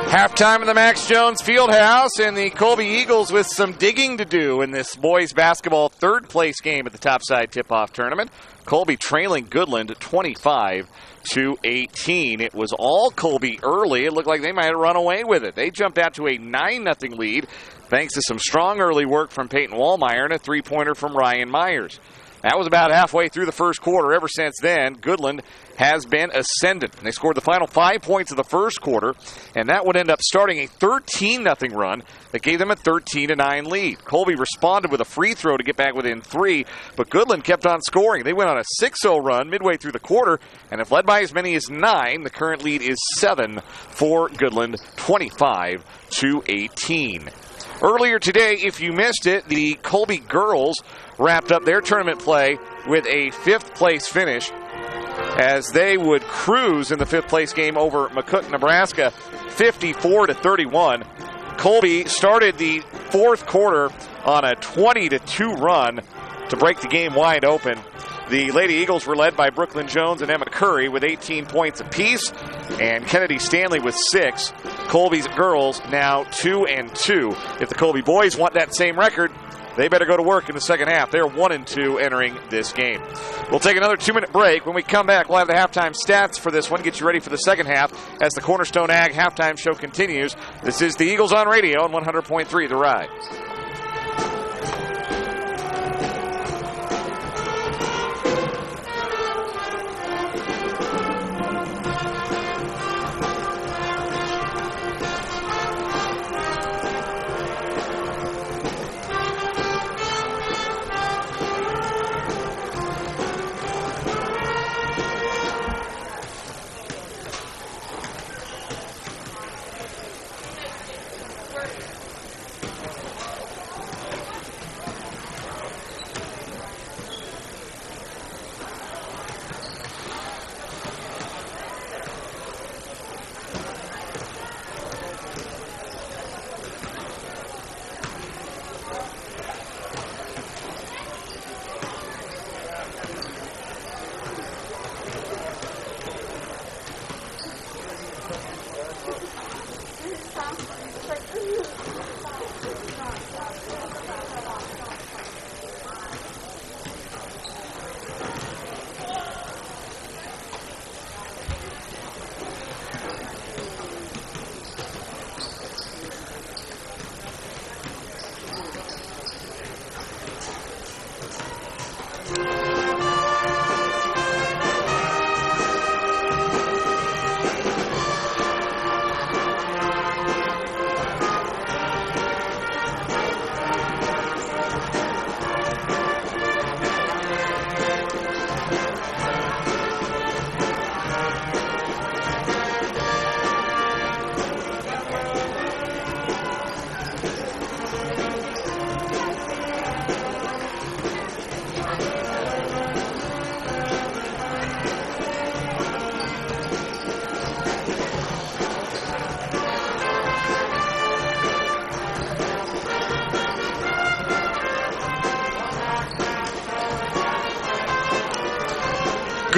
Halftime in the Max Jones Fieldhouse, and the Colby Eagles with some digging to do in this boys basketball third place game at the Topside Tip-Off tournament. Colby trailing Goodland 25-18. It was all Colby early. It looked like they might have run away with it. They jumped out to a 9-0 lead thanks to some strong early work from Peyton Wallmeyer and a three-pointer from Ryan Myers. That was about halfway through the first quarter. Ever since then, Goodland has been ascendant. They scored the final 5 points of the first quarter, and that would end up starting a 13-0 run that gave them a 13-9 lead. Colby responded with a free throw to get back within 3, but Goodland kept on scoring. They went on a 6-0 run midway through the quarter, and if led by as many as 9, the current lead is 7 for Goodland, 25-18. Earlier today, if you missed it, the Colby girls wrapped up their tournament play with a 5th place finish as they would cruise in the 5th place game over McCook, Nebraska, 54-31. Colby started the fourth quarter on a 20-2 run to break the game wide open. The Lady Eagles were led by Brooklyn Jones and Emma Curry with 18 points apiece, and Kennedy Stanley with 6. Colby's girls now 2-2. If the Colby boys want that same record, they better go to work in the second half. They're 1-2 entering this game. We'll take another 2-minute break. When we come back, we'll have the halftime stats for this one, get you ready for the second half as the Cornerstone Ag halftime show continues. This is the Eagles on Radio on 100.3 The Ride.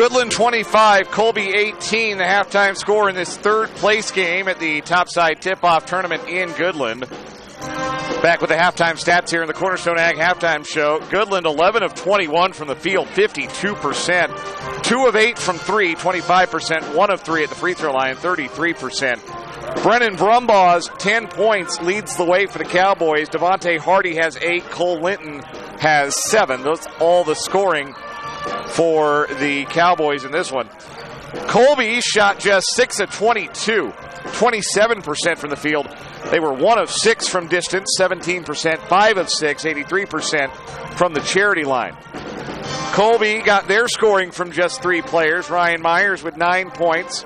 Goodland 25, Colby 18, the halftime score in this third place game at the Topside Tipoff tournament in Goodland. Back with the halftime stats here in the Cornerstone Ag halftime show. Goodland 11 of 21 from the field, 52%. 2 of 8 from 3, 25%. 1 of 3 at the free throw line, 33%. Brennan Brumbaugh's 10 points leads the way for the Cowboys. Devontae Hardy has 8. Cole Linton has 7. Those all the scoring for the Cowboys in this one. Colby shot just 6 of 22, 27% from the field. They were 1 of 6 from distance, 17%, 5 of 6, 83% from the charity line. Colby got their scoring from just 3 players. Ryan Myers with 9 points,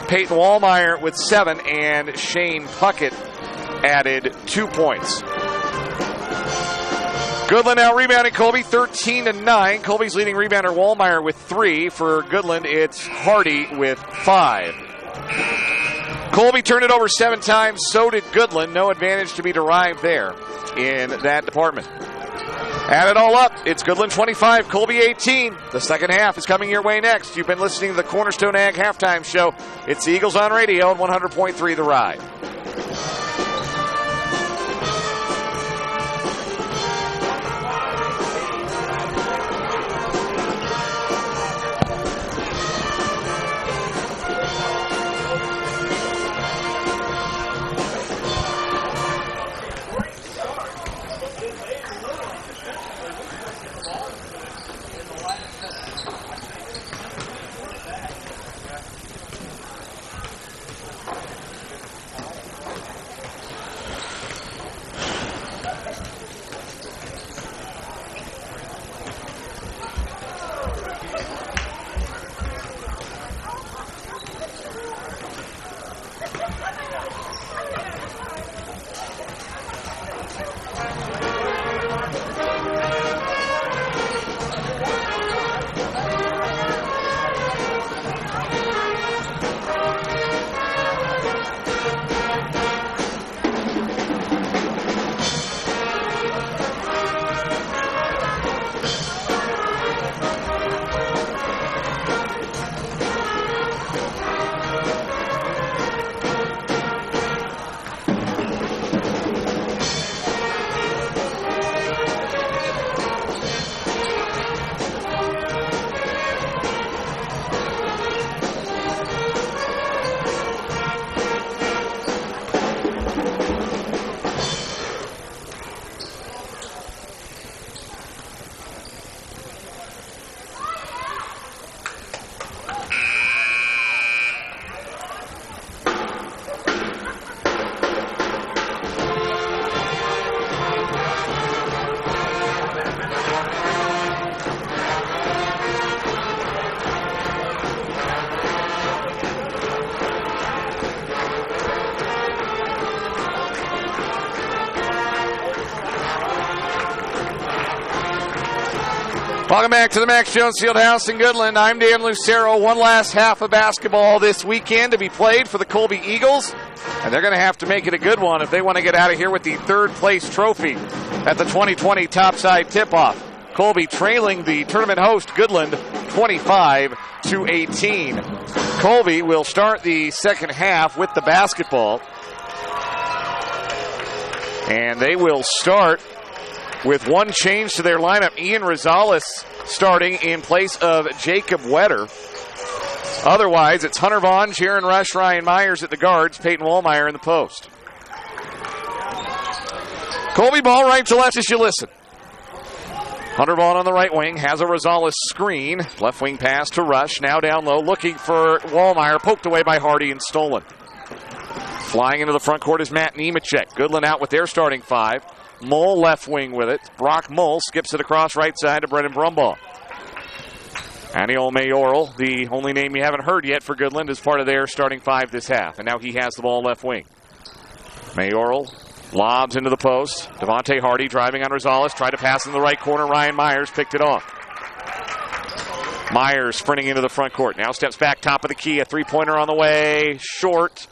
Peyton Wallmeyer with 7, and Shane Puckett added 2 points. Goodland now rebounding Colby 13-9. Colby's leading rebounder Wallmeyer with 3. For Goodland, it's Hardy with 5. Colby turned it over 7 times. So did Goodland. No advantage to be derived there in that department. Add it all up. It's Goodland 25, Colby 18. The second half is coming your way next. You've been listening to the Cornerstone Ag halftime show. It's the Eagles on radio on 100.3 The Ride. Welcome back to the Max Jones Fieldhouse in Goodland. I'm Dan Lucero. One last half of basketball this weekend to be played for the Colby Eagles. And they're going to have to make it a good one if they want to get out of here with the third place trophy at the 2020 Topside Tipoff. Colby trailing the tournament host Goodland 25-18. Colby will start the second half with the basketball. And they will start with one change to their lineup. Ian Rosales starting in place of Jacob Wetter. Otherwise, it's Hunter Vaughn, Jaron Rush, Ryan Myers at the guards, Peyton Wallmeyer in the post. Colby ball right to left as you listen. Hunter Vaughn on the right wing has a Rosales screen. Left wing pass to Rush, now down low, looking for Wallmeyer, poked away by Hardy and stolen. Flying into the front court is Matt Nemechek. Goodland out with their starting 5. Mull left wing with it. Brock Mull skips it across right side to Brennan Brumbaugh. Aniol Mayoral, the only name you haven't heard yet for Goodland, is part of their starting 5 this half. And now he has the ball left wing. Mayoral lobs into the post. Devontae Hardy driving on Rosales. Tried to pass in the right corner. Ryan Myers picked it off. Myers sprinting into the front court. Now steps back top of the key. A three-pointer on the way. Short.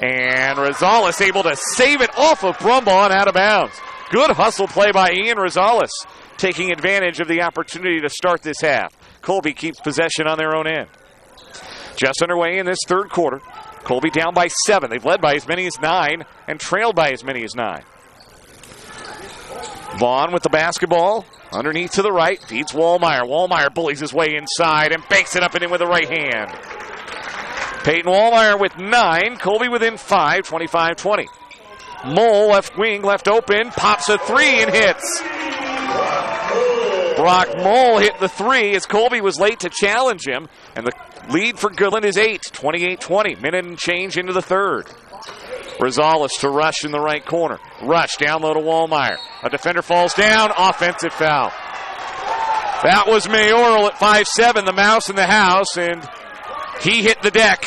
And Rosales able to save it off of Brumbaugh and out of bounds. Good hustle play by Ian Rosales, taking advantage of the opportunity to start this half. Colby keeps possession on their own end. Just underway in this third quarter. Colby down by 7. They've led by as many as 9 and trailed by as many as 9. Vaughn with the basketball. Underneath to the right. Feeds Wallmeyer. Wallmeyer bullies his way inside and banks it up and in with the right hand. Peyton Wallmeyer with 9. Colby within 5. 25-20. Mole left wing, left open. Pops a 3 and hits. Brock Mole hit the 3 as Colby was late to challenge him. And the lead for Goodland is 8. 28-20. Minute and change into the third. Rosales to Rush in the right corner. Rush down low to Wallmeyer. A defender falls down. Offensive foul. That was Mayoral at 5'7", the mouse in the house, and he hit the deck.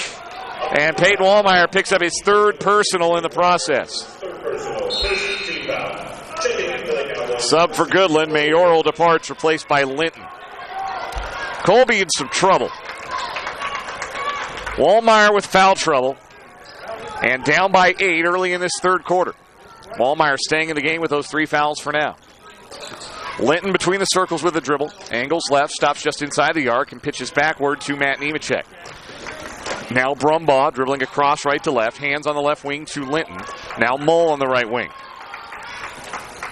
And Peyton Wallmeyer picks up his 3rd personal in the process. Sub for Goodland. Mayoral departs, replaced by Linton. Colby in some trouble. Wallmeyer with foul trouble. And down by 8 early in this third quarter. Wallmeyer staying in the game with those 3 fouls for now. Linton between the circles with the dribble. Angles left, stops just inside the arc, and pitches backward to Matt Nemechek. Now Brumbaugh dribbling across right to left. Hands on the left wing to Linton. Now Mole on the right wing.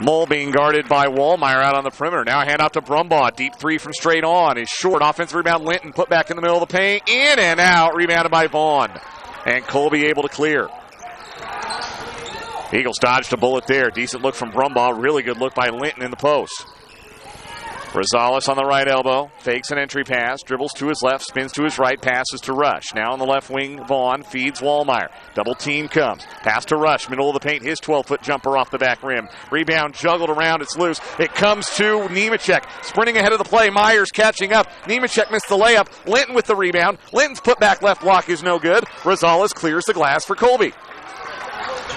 Mole being guarded by Wallmeyer out on the perimeter. Now a hand out to Brumbaugh. Deep 3 from straight on. Is short. Offensive rebound. Linton put back in the middle of the paint. In and out. Rebounded by Vaughn. And Colby able to clear. Eagles dodged a bullet there. Decent look from Brumbaugh. Really good look by Linton in the post. Rosales on the right elbow. Fakes an entry pass. Dribbles to his left. Spins to his right. Passes to Rush. Now on the left wing, Vaughn feeds Wallmeyer. Double team comes. Pass to Rush. Middle of the paint. His 12-foot jumper off the back rim. Rebound juggled around. It's loose. It comes to Nemechek. Sprinting ahead of the play. Myers catching up. Nemechek missed the layup. Linton with the rebound. Linton's put back left block is no good. Rosales clears the glass for Colby.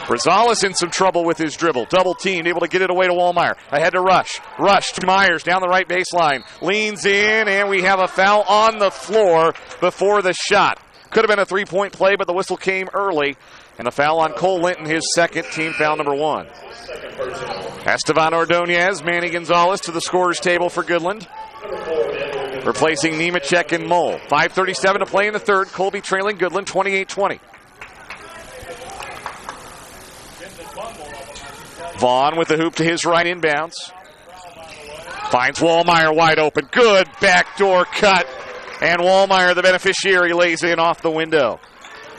Rosales in some trouble with his dribble. Double teamed, able to get it away to Wallmeyer. Ahead to Rush. Rush to Myers down the right baseline. Leans in, and we have a foul on the floor before the shot. Could have been a 3-point play, but the whistle came early. And a foul on Cole Linton, his 2nd, team foul number 1. Estevan Ordonez, Manny Gonzalez to the scorer's table for Goodland. Replacing Nemechek and Mole. 5:37 to play in the third. Colby trailing Goodland 28-20. Vaughn with the hoop to his right inbounds. Finds Wallmeyer wide open. Good backdoor cut. And Wallmeyer, the beneficiary, lays in off the window.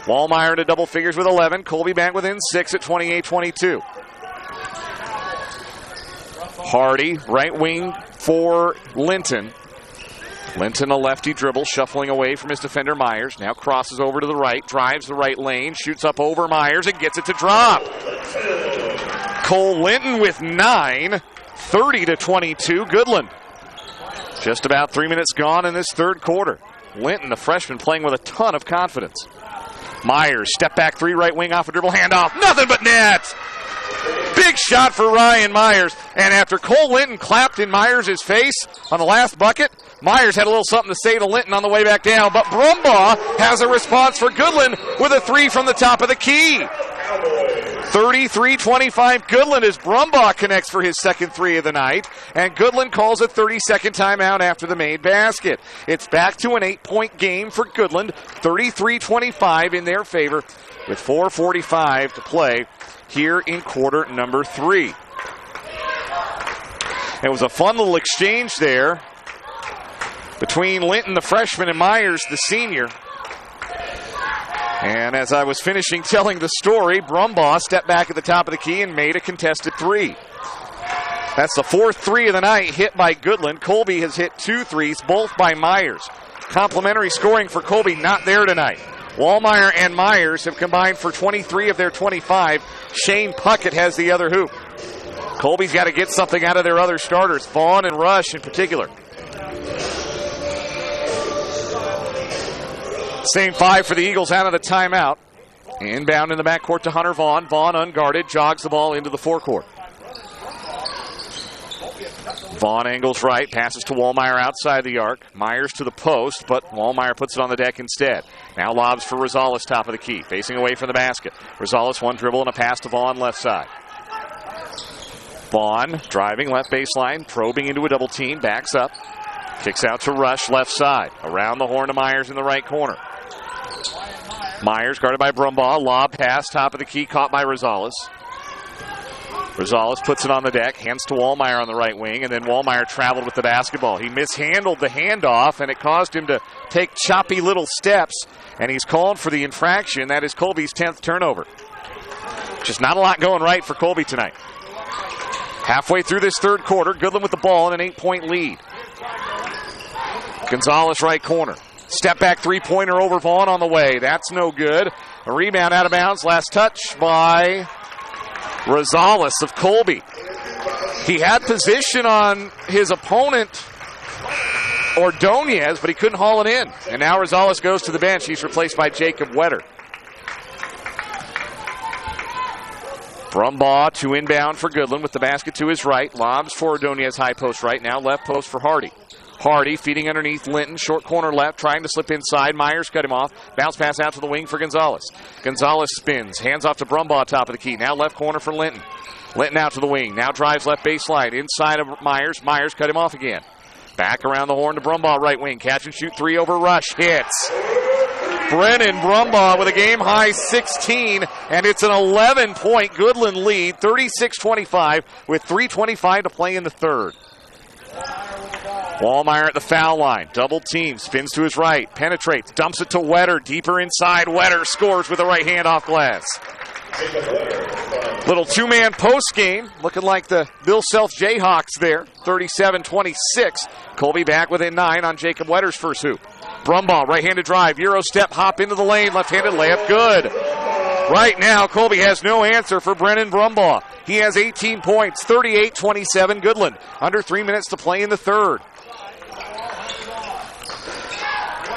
Wallmeyer to double figures with 11. Colby back within 6 at 28-22. Hardy, right wing for Linton. Linton, a lefty dribble, shuffling away from his defender Myers. Now crosses over to the right, drives the right lane, shoots up over Myers and gets it to drop. Cole Linton with 9, 30-22, Goodland. Just about 3 minutes gone in this third quarter. Linton, the freshman, playing with a ton of confidence. Myers, step back 3 right wing off a dribble, handoff, nothing but net. Big shot for Ryan Myers. And after Cole Linton clapped in Myers' face on the last bucket, Myers had a little something to say to Linton on the way back down. But Brumbaugh has a response for Goodland with a 3 from the top of the key. 33-25 Goodland as Brumbaugh connects for his 2nd 3 of the night. And Goodland calls a 30-second timeout after the made basket. It's back to an 8-point game for Goodland. 33-25 in their favor with 4:45 to play here in quarter number 3. It was a fun little exchange there between Linton, the freshman, and Myers, the senior. And as I was finishing telling the story, Brumbaugh stepped back at the top of the key and made a contested 3. That's the 4th 3 of the night hit by Goodland. Colby has hit 2 threes, both by Myers. Complimentary scoring for Colby not there tonight. Wallmeyer and Myers have combined for 23 of their 25. Shane Puckett has the other hoop. Colby's got to get something out of their other starters, Vaughn and Rush in particular. Same 5 for the Eagles out of the timeout. Inbound in the backcourt to Hunter Vaughn. Vaughn unguarded, jogs the ball into the forecourt. Vaughn angles right, passes to Wallmeyer outside the arc. Myers to the post, but Wallmeyer puts it on the deck instead. Now lobs for Rosales, top of the key, facing away from the basket. Rosales, one dribble and a pass to Vaughn, left side. Vaughn driving left baseline, probing into a double team, backs up. Kicks out to Rush, left side. Around the horn to Myers in the right corner. Myers guarded by Brumbaugh. Lob pass, top of the key, caught by Rosales. Rosales puts it on the deck, hands to Wallmeyer on the right wing, and then Wallmeyer traveled with the basketball. He mishandled the handoff, and it caused him to take choppy little steps, and he's called for the infraction. That is Colby's 10th turnover. Just not a lot going right for Colby tonight. Halfway through this third quarter, Goodland with the ball and an 8-point lead. Gonzalez right corner. Step back three-pointer over Vaughn on the way. That's no good. A rebound out of bounds. Last touch by Rosales of Colby. He had position on his opponent, Ordonez, but he couldn't haul it in. And now Rosales goes to the bench. He's replaced by Jacob Wetter. Brumbaugh to inbound for Goodland with the basket to his right. Lobs for Ordonez, high post right now. Left post for Hardy. Hardy feeding underneath Linton. Short corner left, trying to slip inside. Myers cut him off. Bounce pass out to the wing for Gonzalez. Gonzalez spins. Hands off to Brumbaugh, top of the key. Now left corner for Linton. Linton out to the wing. Now drives left baseline. Inside of Myers. Myers cut him off again. Back around the horn to Brumbaugh, right wing. Catch and shoot three over Rush. Hits. Brennan Brumbaugh with a game-high 16, and it's an 11-point Goodland lead, 36-25, with 3:25 to play in the third. Wallmeyer at the foul line. Double team. Spins to his right. Penetrates. Dumps it to Wetter. Deeper inside. Wetter scores with the right hand off glass. Little two-man post game. Looking like the Bill Self Jayhawks there. 37-26. Colby back within 9 on Jacob Wetter's first hoop. Brumbaugh, right-handed drive. Euro step. Hop into the lane. Left-handed layup. Good. Right now, Colby has no answer for Brennan Brumbaugh. He has 18 points. 38-27 Goodland. Under 3 minutes to play in the third.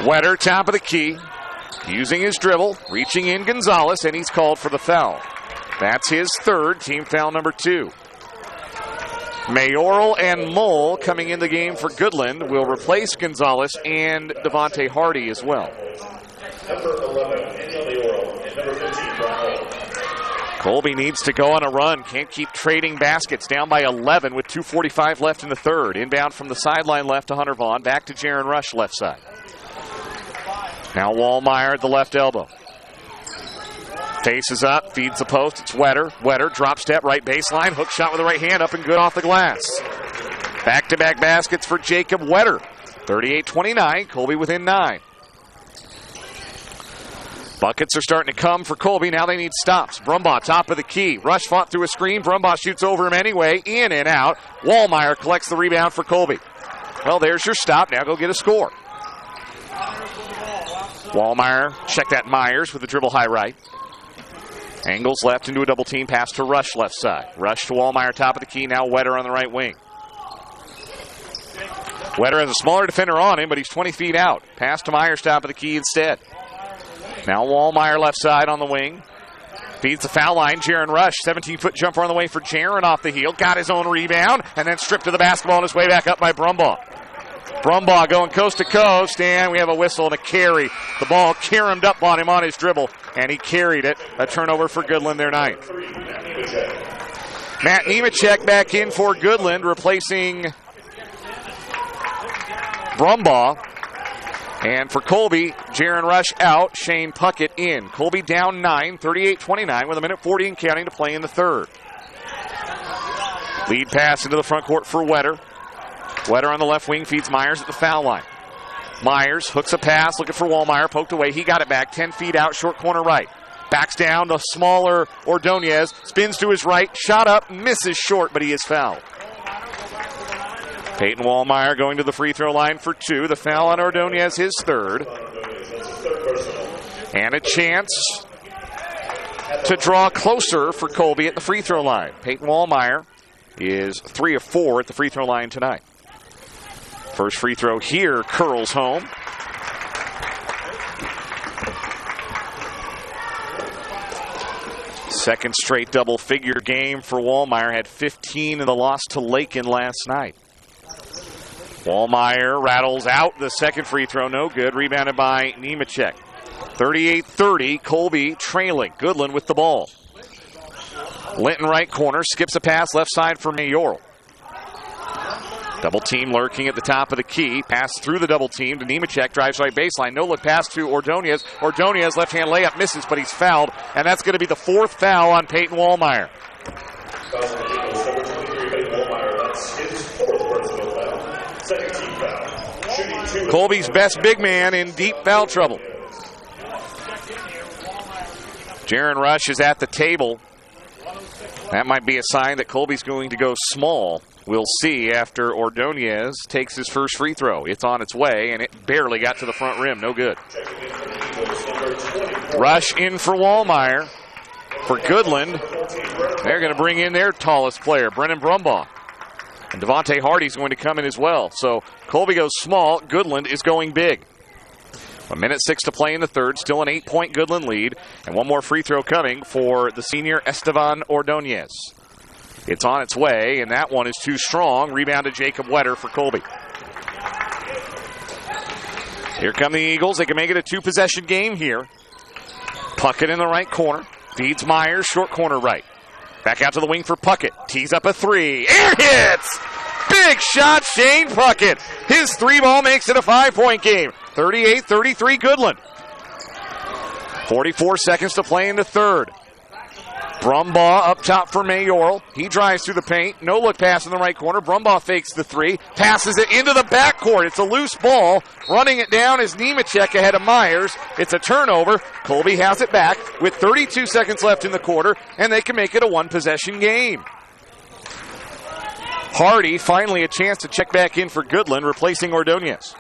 Wetter, top of the key, using his dribble, reaching in Gonzalez, and he's called for the foul. That's his third, team foul number 2. Mayoral and Mole coming in the game for Goodland will replace Gonzalez and Devontae Hardy as well. Number 11, Daniel Mayoral, and number 15, Brian. Colby needs to go on a run. Can't keep trading baskets. Down by 11 with 2:45 left in the third. Inbound from the sideline left to Hunter Vaughn. Back to Jaron Rush, left side. Now Wallmeyer at the left elbow. Faces up, feeds the post. It's Wetter. Wetter, drop step, right baseline. Hook shot with the right hand, up and good off the glass. Back-to-back baskets for Jacob Wetter. 38-29, Colby within 9. Buckets are starting to come for Colby. Now they need stops. Brumbaugh, top of the key. Rush fought through a screen. Brumbaugh shoots over him anyway. In and out. Wallmeyer collects the rebound for Colby. Well, there's your stop. Now go get a score. Wallmeyer, check that Myers with the dribble high right. Angles left into a double team, pass to Rush left side. Rush to Wallmeyer, top of the key. Now Wetter on the right wing. Wetter has a smaller defender on him, but he's 20 feet out. Pass to Myers, top of the key instead. Now Wallmeyer left side on the wing. Feeds the foul line. Jaron Rush, 17-foot jumper on the way for Jaron off the heel. Got his own rebound, and then stripped to the basketball on his way back up by Brumbaugh. Brumbaugh going coast to coast, and we have a whistle and a carry. The ball caromed up on him on his dribble, and he carried it. A turnover for Goodland, their ninth. Matt Nemechek back in for Goodland, replacing Brumbaugh. And for Colby, Jaron Rush out, Shane Puckett in. Colby down 9, 38-29, with a minute 40 and counting to play in the third. Lead pass into the front court for Wetter. Wetter on the left wing feeds Myers at the foul line. Myers hooks a pass, looking for Wallmeyer, poked away. He got it back, 10 feet out, short corner right. Backs down to smaller Ordonez, spins to his right, shot up, misses short, but he is fouled. Peyton Wallmeyer going to the free throw line for 2. The foul on Ordonez, his third. And a chance to draw closer for Colby at the free throw line. Peyton Wallmeyer is 3 of 4 at the free throw line tonight. First free throw here curls home. Second straight double-figure game for Wallmeyer. Had 15 in the loss to Lakin last night. Wallmeyer rattles out the second free throw. No good. Rebounded by Nemechek. 38-30. Colby trailing. Goodland with the ball. Linton right corner. Skips a pass left side for Mayoral. Double team lurking at the top of the key. Pass through the double team to Nemechek. Drives right baseline. No look pass to Ordonez. Ordonez left hand layup misses, but he's fouled. And that's going to be the 4th foul on Peyton Wallmeyer. That's his 4th personal foul. 2nd team foul. Shooting 2. Colby's best big man in deep foul trouble. Jaron Rush is at the table. That might be a sign that Colby's going to go small. We'll see after Ordonez takes his first free throw. It's on its way, and it barely got to the front rim. No good. Rush in for Wallmeyer. For Goodland, they're going to bring in their tallest player, Brennan Brumbaugh. And Devontae Hardy's going to come in as well. So Colby goes small. Goodland is going big. 1:06 to play in the third. Still an 8-point Goodland lead. And one more free throw coming for the senior Estevan Ordonez. It's on its way, and that one is too strong. Rebounded Jacob Wetter for Colby. Here come the Eagles. They can make it a 2-possession game here. Puckett in the right corner. Feeds Myers, short corner right. Back out to the wing for Puckett. Tees up a 3. Air hits! Big shot, Shane Puckett. His 3-ball makes it a 5-point game. 38-33 Goodland. 44 seconds to play in the third. Brumbaugh up top for Mayoral. He drives through the paint. No look pass in the right corner. Brumbaugh fakes the 3. Passes it into the backcourt. It's a loose ball. Running it down is Nemechek ahead of Myers. It's a turnover. Colby has it back with 32 seconds left in the quarter, and they can make it a 1-possession game. Hardy finally a chance to check back in for Goodland, replacing Ordonez.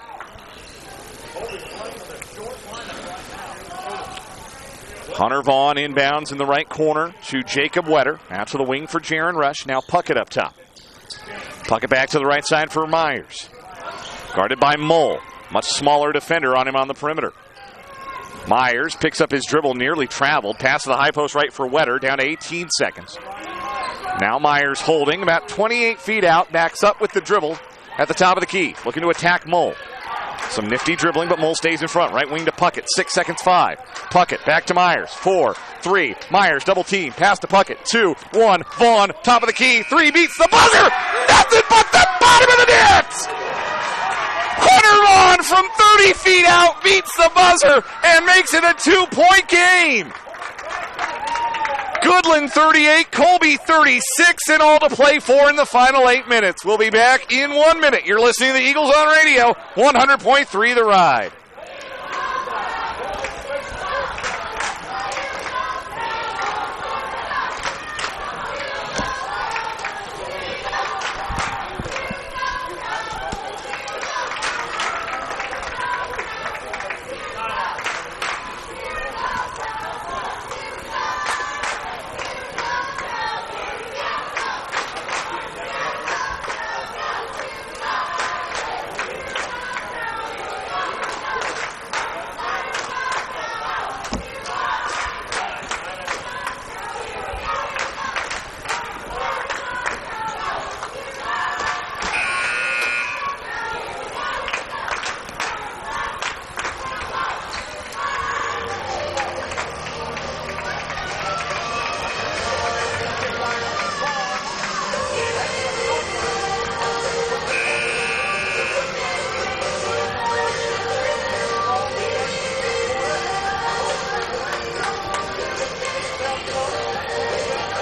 Hunter Vaughn inbounds in the right corner to Jacob Wetter. Out to the wing for Jaron Rush. Now Puckett up top. Puckett back to the right side for Myers. Guarded by Mole. Much smaller defender on him on the perimeter. Myers picks up his dribble, nearly traveled. Pass to the high post right for Wetter, down to 18 seconds. Now Myers holding about 28 feet out. Backs up with the dribble at the top of the key. Looking to attack Mole. Some nifty dribbling, but Mole stays in front. Right wing to Puckett. 6 seconds, 5. Puckett back to Myers. 4, 3. Myers double team. Pass to Puckett. 2, 1. Vaughn, top of the key. 3 beats the buzzer. Nothing but the bottom of the net. Hunter Vaughn from 30 feet out beats the buzzer and makes it a 2-point game. Goodland 38, Colby 36, and all to play for in the final 8 minutes. We'll be back in 1 minute. You're listening to the Eagles on Radio, 100.3 The Ride.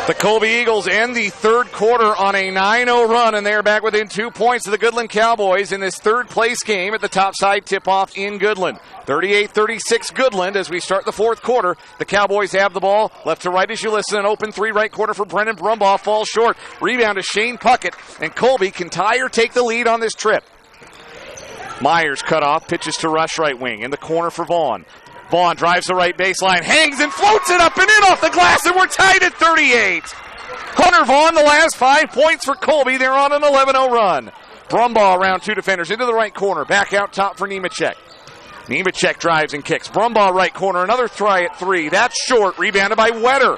The Colby Eagles end the third quarter on a 9-0 run, and they are back within 2 points of the Goodland Cowboys in this third-place game at the Topside Tipoff in Goodland. 38-36 Goodland as we start the fourth quarter. The Cowboys have the ball. Left to right as you listen. An open 3 right corner for Brennan Brumbaugh. Falls short. Rebound to Shane Puckett, and Colby can tie or take the lead on this trip. Myers cut off. Pitches to Rush right wing. In the corner for Vaughn. Vaughn drives the right baseline, hangs and floats it up and in off the glass, and we're tied at 38. Hunter Vaughn, the last 5 points for Colby. They're on an 11-0 run. Brumbaugh around 2 defenders into the right corner. Back out top for Nemechek. Nemechek drives and kicks. Brumbaugh right corner, another try at 3. That's short, rebounded by Wetter.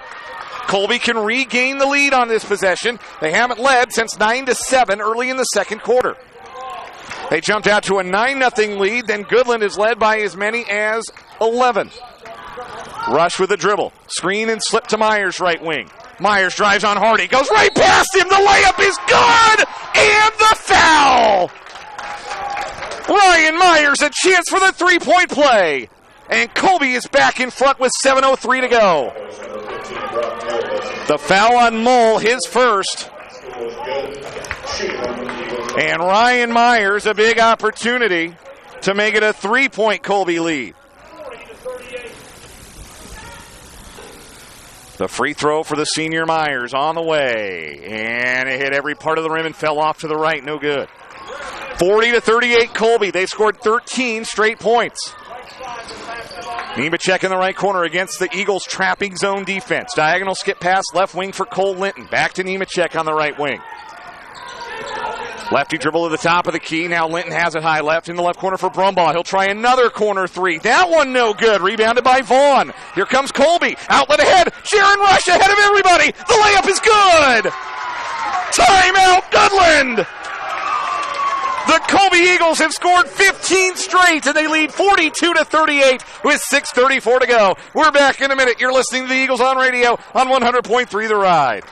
Colby can regain the lead on this possession. They haven't led since 9-7 early in the second quarter. They jumped out to a 9-0 lead, then Goodland is led by as many as 11. Rush with a dribble. Screen and slip to Myers right wing. Myers drives on Hardy, goes right past him. The layup is good, and the foul. Ryan Myers, a chance for the three-point play. And Colby is back in front with 7:03 to go. The foul on Mull, his first. And Ryan Myers, a big opportunity to make it a three-point Colby lead. The free throw for the senior Myers on the way. And it hit every part of the rim and fell off to the right. No good. 40-38 Colby. They've scored 13 straight points. Nemechek in the right corner against the Eagles' trapping zone defense. Diagonal skip pass, left wing for Cole Linton. Back to Nemechek on the right wing. Lefty dribble to the top of the key. Now Linton has it high left in the left corner for Brumbaugh. He'll try another corner three. That one no good. Rebounded by Vaughn. Here comes Colby. Outlet ahead. Sharon Rush ahead of everybody. The layup is good. Timeout, Goodland. The Colby Eagles have scored 15 straight, and they lead 42-38 with 6:34 to go. We're back in a minute. You're listening to the Eagles on radio on 100.3 The Ride.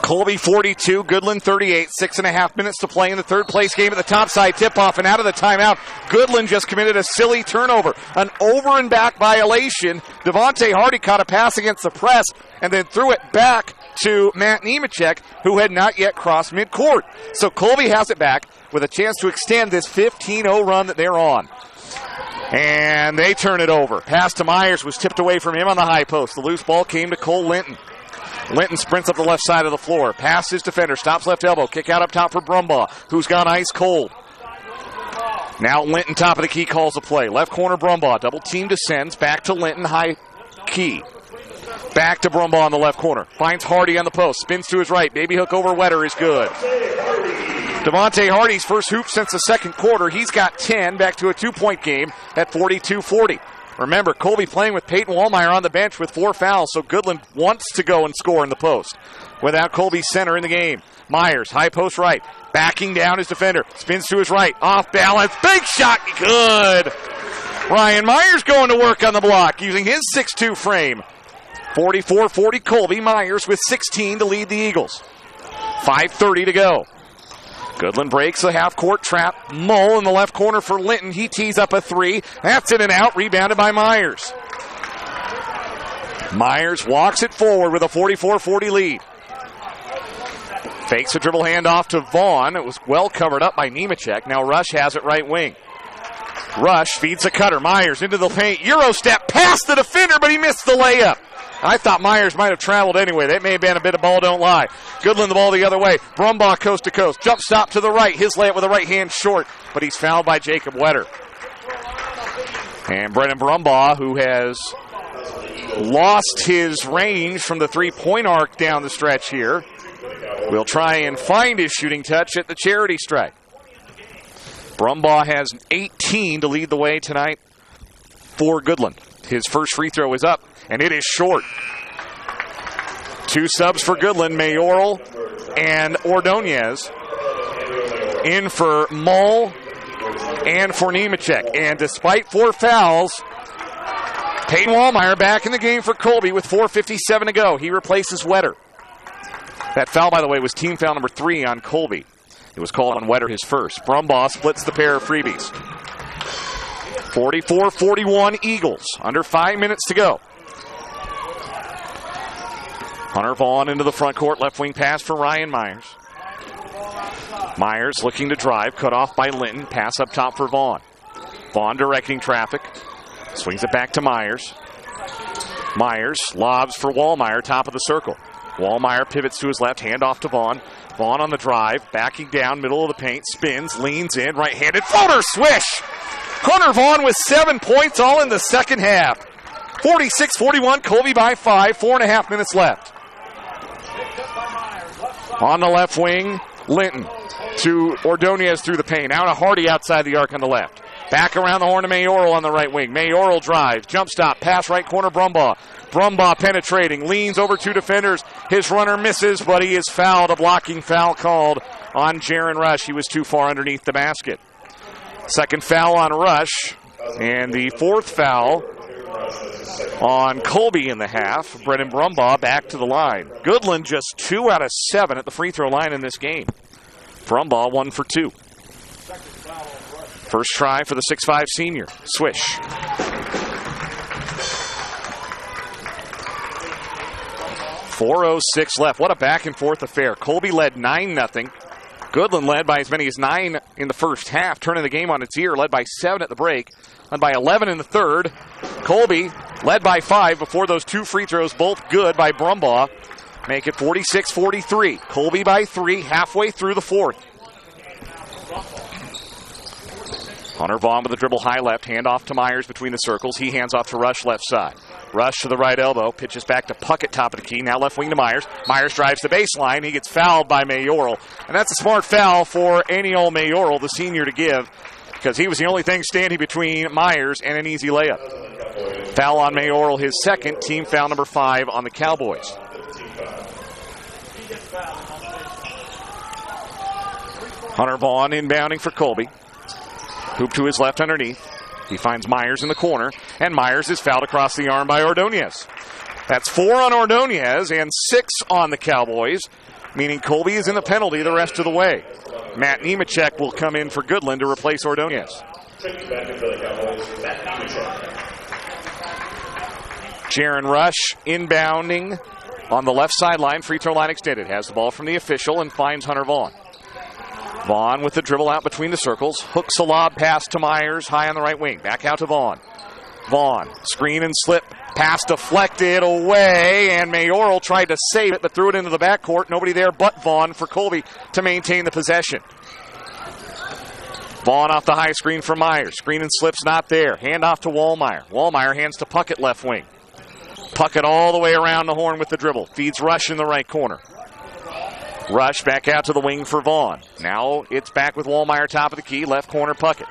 Colby 42, Goodland 38, 6.5 minutes to play in the third place game at the Topside tip-off, and out of the timeout, Goodland just committed a silly turnover, an over and back violation. Devontae Hardy caught a pass against the press and then threw it back to Matt Nemechek, who had not yet crossed midcourt. So Colby has it back with a chance to extend this 15-0 run that they're on. And they turn it over. Pass to Myers was tipped away from him on the high post. The loose ball came to Cole Linton. Linton sprints up the left side of the floor. Past his defender. Stops left elbow. Kick out up top for Brumbaugh, who's gone ice cold. Now Linton, top of the key, calls the play. Left corner, Brumbaugh. Double team descends. Back to Linton, high key. Back to Brumbaugh in the left corner. Finds Hardy on the post. Spins to his right. Baby hook over Wetter is good. Devontae Hardy's first hoop since the second quarter. He's got 10. Back to a 2-point game at 42-40. Remember, Colby playing with Peyton Wallmeyer on the bench with 4 fouls, so Goodland wants to go and score in the post. Without Colby's center in the game. Myers, high post right, backing down his defender. Spins to his right, off balance, big shot, good! Ryan Myers going to work on the block using his 6'2 frame. 44-40 Colby. Myers with 16 to lead the Eagles. 5:30 to go. Goodland breaks the half-court trap. Mull in the left corner for Linton. He tees up a 3. That's in and out. Rebounded by Myers. Myers walks it forward with a 44-40 lead. Fakes a dribble handoff to Vaughn. It was well covered up by Nemechek. Now Rush has it right wing. Rush feeds a cutter. Myers into the paint. Euro step past the defender, but he missed the layup. I thought Myers might have traveled anyway. That may have been a bit of ball don't lie. Goodland the ball the other way. Brumbaugh coast to coast. Jump stop to the right. His layup with the right hand short, but he's fouled by Jacob Wetter. And Brennan Brumbaugh, who has lost his range from the three-point arc down the stretch here, will try and find his shooting touch at the charity stripe. Brumbaugh has 18 to lead the way tonight for Goodland. His first free throw is up, and it is short. 2 subs for Goodland, Mayoral and Ordonez. In for Mull and for Nemechek. And despite 4 fouls, Peyton Wallmeyer back in the game for Colby with 4:57 to go. He replaces Wetter. That foul, by the way, was team foul number 3 on Colby. It was called on Wetter, his first. Brumbaugh splits the pair of freebies. 44-41 Eagles. Under 5 minutes to go. Hunter Vaughn into the front court. Left wing pass for Ryan Myers. Myers looking to drive. Cut off by Linton. Pass up top for Vaughn. Vaughn directing traffic. Swings it back to Myers. Myers lobs for Wallmeyer, top of the circle. Wallmeyer pivots to his left, hand off to Vaughn. Vaughn on the drive, backing down, middle of the paint, spins, leans in, right-handed floater, swish! Hunter Vaughn with 7 points, all in the second half. 46-41, Colby by 5, 4.5 minutes left. On the left wing, Linton to Ordonez through the paint. Now to Hardy outside the arc on the left. Back around the horn to Mayoral on the right wing. Mayoral drives, jump stop, pass right corner, Brumbaugh. Brumbaugh penetrating, leans over two defenders. His runner misses, but he is fouled. A blocking foul called on Jaron Rush. He was too far underneath the basket. Second foul on Rush, and the fourth foul on Colby in the half. Brennan Brumbaugh back to the line. Goodland just 2 out of 7 at the free throw line in this game. Brumbaugh 1 for 2. First try for the 6'5 senior. Swish. 4:06 left. What a back and forth affair. Colby led 9-0. Goodland led by as many as 9 in the first half, turning the game on its ear, led by 7 at the break, led by 11 in the third. Colby led by 5 before those 2 free throws, both good by Brumbaugh. Make it 46-43. Colby by 3, halfway through the fourth. Hunter Vaughn with the dribble high left, hand off to Myers between the circles. He hands off to Rush left side. Rush to the right elbow, pitches back to Puckett top of the key. Now left wing to Myers. Myers drives the baseline. He gets fouled by Mayoral. And that's a smart foul for Aniol Mayoral, the senior, to give, because he was the only thing standing between Myers and an easy layup. Foul on Mayoral, his second, team foul number 5 on the Cowboys. Hunter Vaughn inbounding for Colby. Hoop to his left underneath. He finds Myers in the corner, and Myers is fouled across the arm by Ordonez. That's 4 on Ordonez and 6 on the Cowboys, meaning Colby is in the penalty the rest of the way. Matt Nemechek will come in for Goodland to replace Ordonez. Jaron Rush inbounding on the left sideline, free throw line extended. Has the ball from the official and finds Hunter Vaughn. Vaughn with the dribble out between the circles. Hooks a lob pass to Myers, high on the right wing. Back out to Vaughn. Vaughn, screen and slip. Pass deflected away, and Mayoral tried to save it, but threw it into the backcourt. Nobody there but Vaughn for Colby to maintain the possession. Vaughn off the high screen for Myers. Screen and slip's not there. Hand off to Wallmeyer. Wallmeyer hands to Puckett left wing. Puckett all the way around the horn with the dribble. Feeds Rush in the right corner. Rush back out to the wing for Vaughn. Now it's back with Wallmeyer top of the key, left corner Puckett.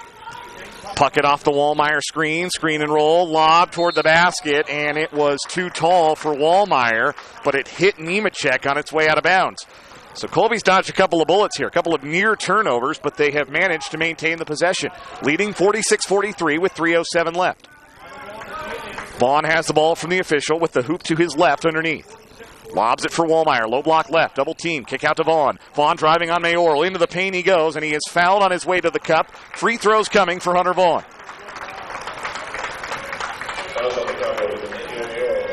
Puckett off the Wallmeyer screen and roll, lob toward the basket, and it was too tall for Wallmeyer, but it hit Nemechek on its way out of bounds. So Colby's dodged a couple of bullets here, a couple of near turnovers, but they have managed to maintain the possession, leading 46-43 with 3:07 left. Vaughn has the ball from the official with the hoop to his left underneath. Lobs it for Wallmeyer. Low block left. Double team. Kick out to Vaughn. Vaughn driving on Mayoral. Into the paint he goes, and he is fouled on his way to the cup. Free throws coming for Hunter Vaughn.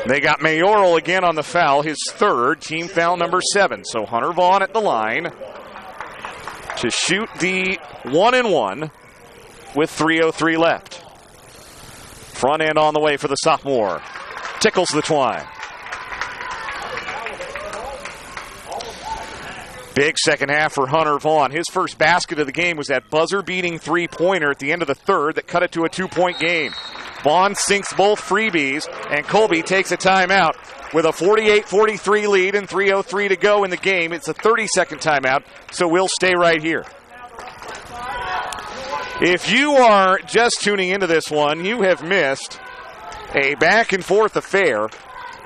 They got Mayoral again on the foul, his third, team foul number 7. So Hunter Vaughn at the line to shoot the 1-and-1 with 3:03 left. Front end on the way for the sophomore. Tickles the twine. Big second half for Hunter Vaughn. His first basket of the game was that buzzer-beating three-pointer at the end of the third that cut it to a 2-point game. Vaughn sinks both freebies, and Colby takes a timeout with a 48-43 lead and 3:03 to go in the game. It's a 30-second timeout, so we'll stay right here. If you are just tuning into this one, you have missed a back-and-forth affair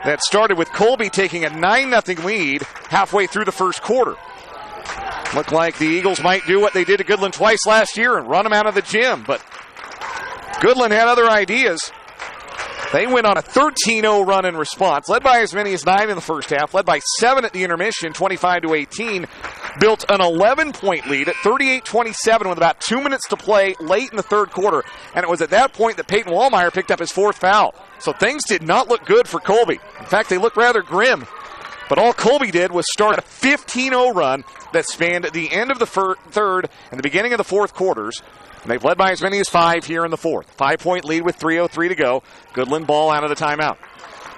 that started with Colby taking a 9-0 lead halfway through the first quarter. Looked like the Eagles might do what they did to Goodland twice last year and run them out of the gym, but Goodland had other ideas. They went on a 13-0 run in response, led by as many as 9 in the first half, led by 7 at the intermission, 25-18. built an 11-point lead at 38-27 with about 2 minutes to play late in the third quarter. And it was at that point that Peyton Wallmeyer picked up his fourth foul. So things did not look good for Colby. In fact, they looked rather grim. But all Colby did was start a 15-0 run that spanned the end of the third and the beginning of the fourth quarters. And they've led by as many as 5 here in the fourth. 5-point lead with 3:03 to go. Goodland ball out of the timeout.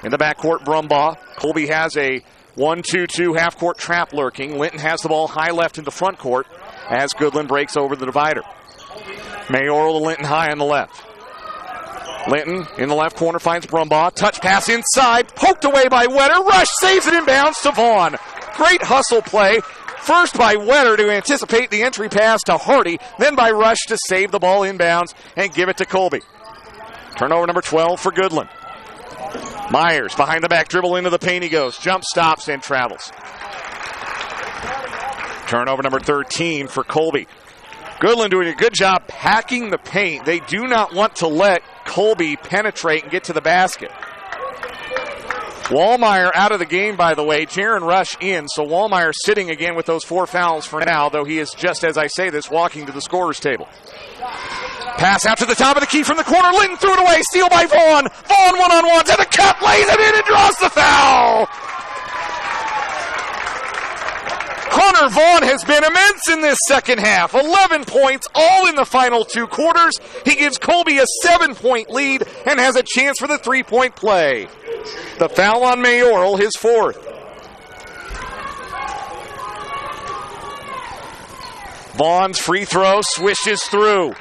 In the backcourt, Brumbaugh. Colby has a 1-2-2 half-court trap lurking. Linton has the ball high left in the front court as Goodland breaks over the divider. Mayoral to Linton high on the left. Linton in the left corner finds Brumbaugh. Touch pass inside. Poked away by Wetter. Rush saves it inbounds to Vaughn. Great hustle play. First by Wetter to anticipate the entry pass to Hardy. Then by Rush to save the ball inbounds and give it to Colby. Turnover number 12 for Goodland. Myers behind the back dribble into the paint he goes. Jump stops and travels. Turnover number 13 for Colby. Goodland doing a good job packing the paint. They do not want to let Colby penetrate and get to the basket. Wallmeyer out of the game, by the way. Jaron Rush in, so Wallmeyer sitting again with those 4 fouls for now, though he is, just as I say this, walking to the scorer's table. Pass out to the top of the key from the corner. Linton threw it away. Steal by Vaughn. Vaughn one-on-one to the cup. Lays it in and draws the foul. Hunter Vaughn has been immense in this second half. 11 points, all in the final 2 quarters. He gives Colby a 7-point lead and has a chance for the 3-point play. The foul on Mayoral, his 4th. Vaughn's free throw swishes through.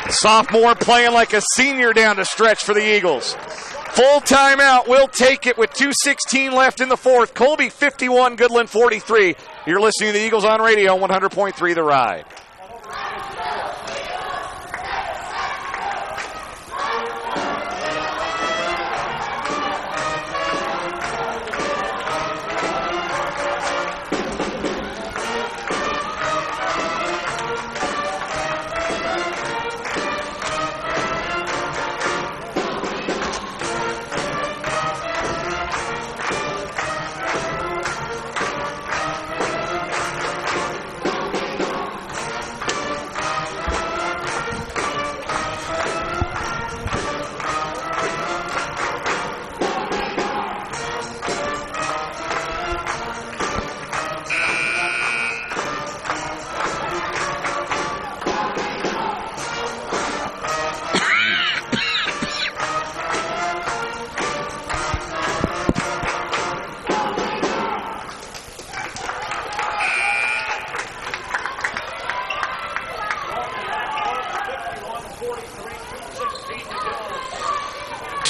Sophomore playing like a senior down the stretch for the Eagles. Full timeout. We'll take it with 2:16 left in the fourth. Colby 51, Goodland 43. You're listening to the Eagles on radio, 100.3 The Ride.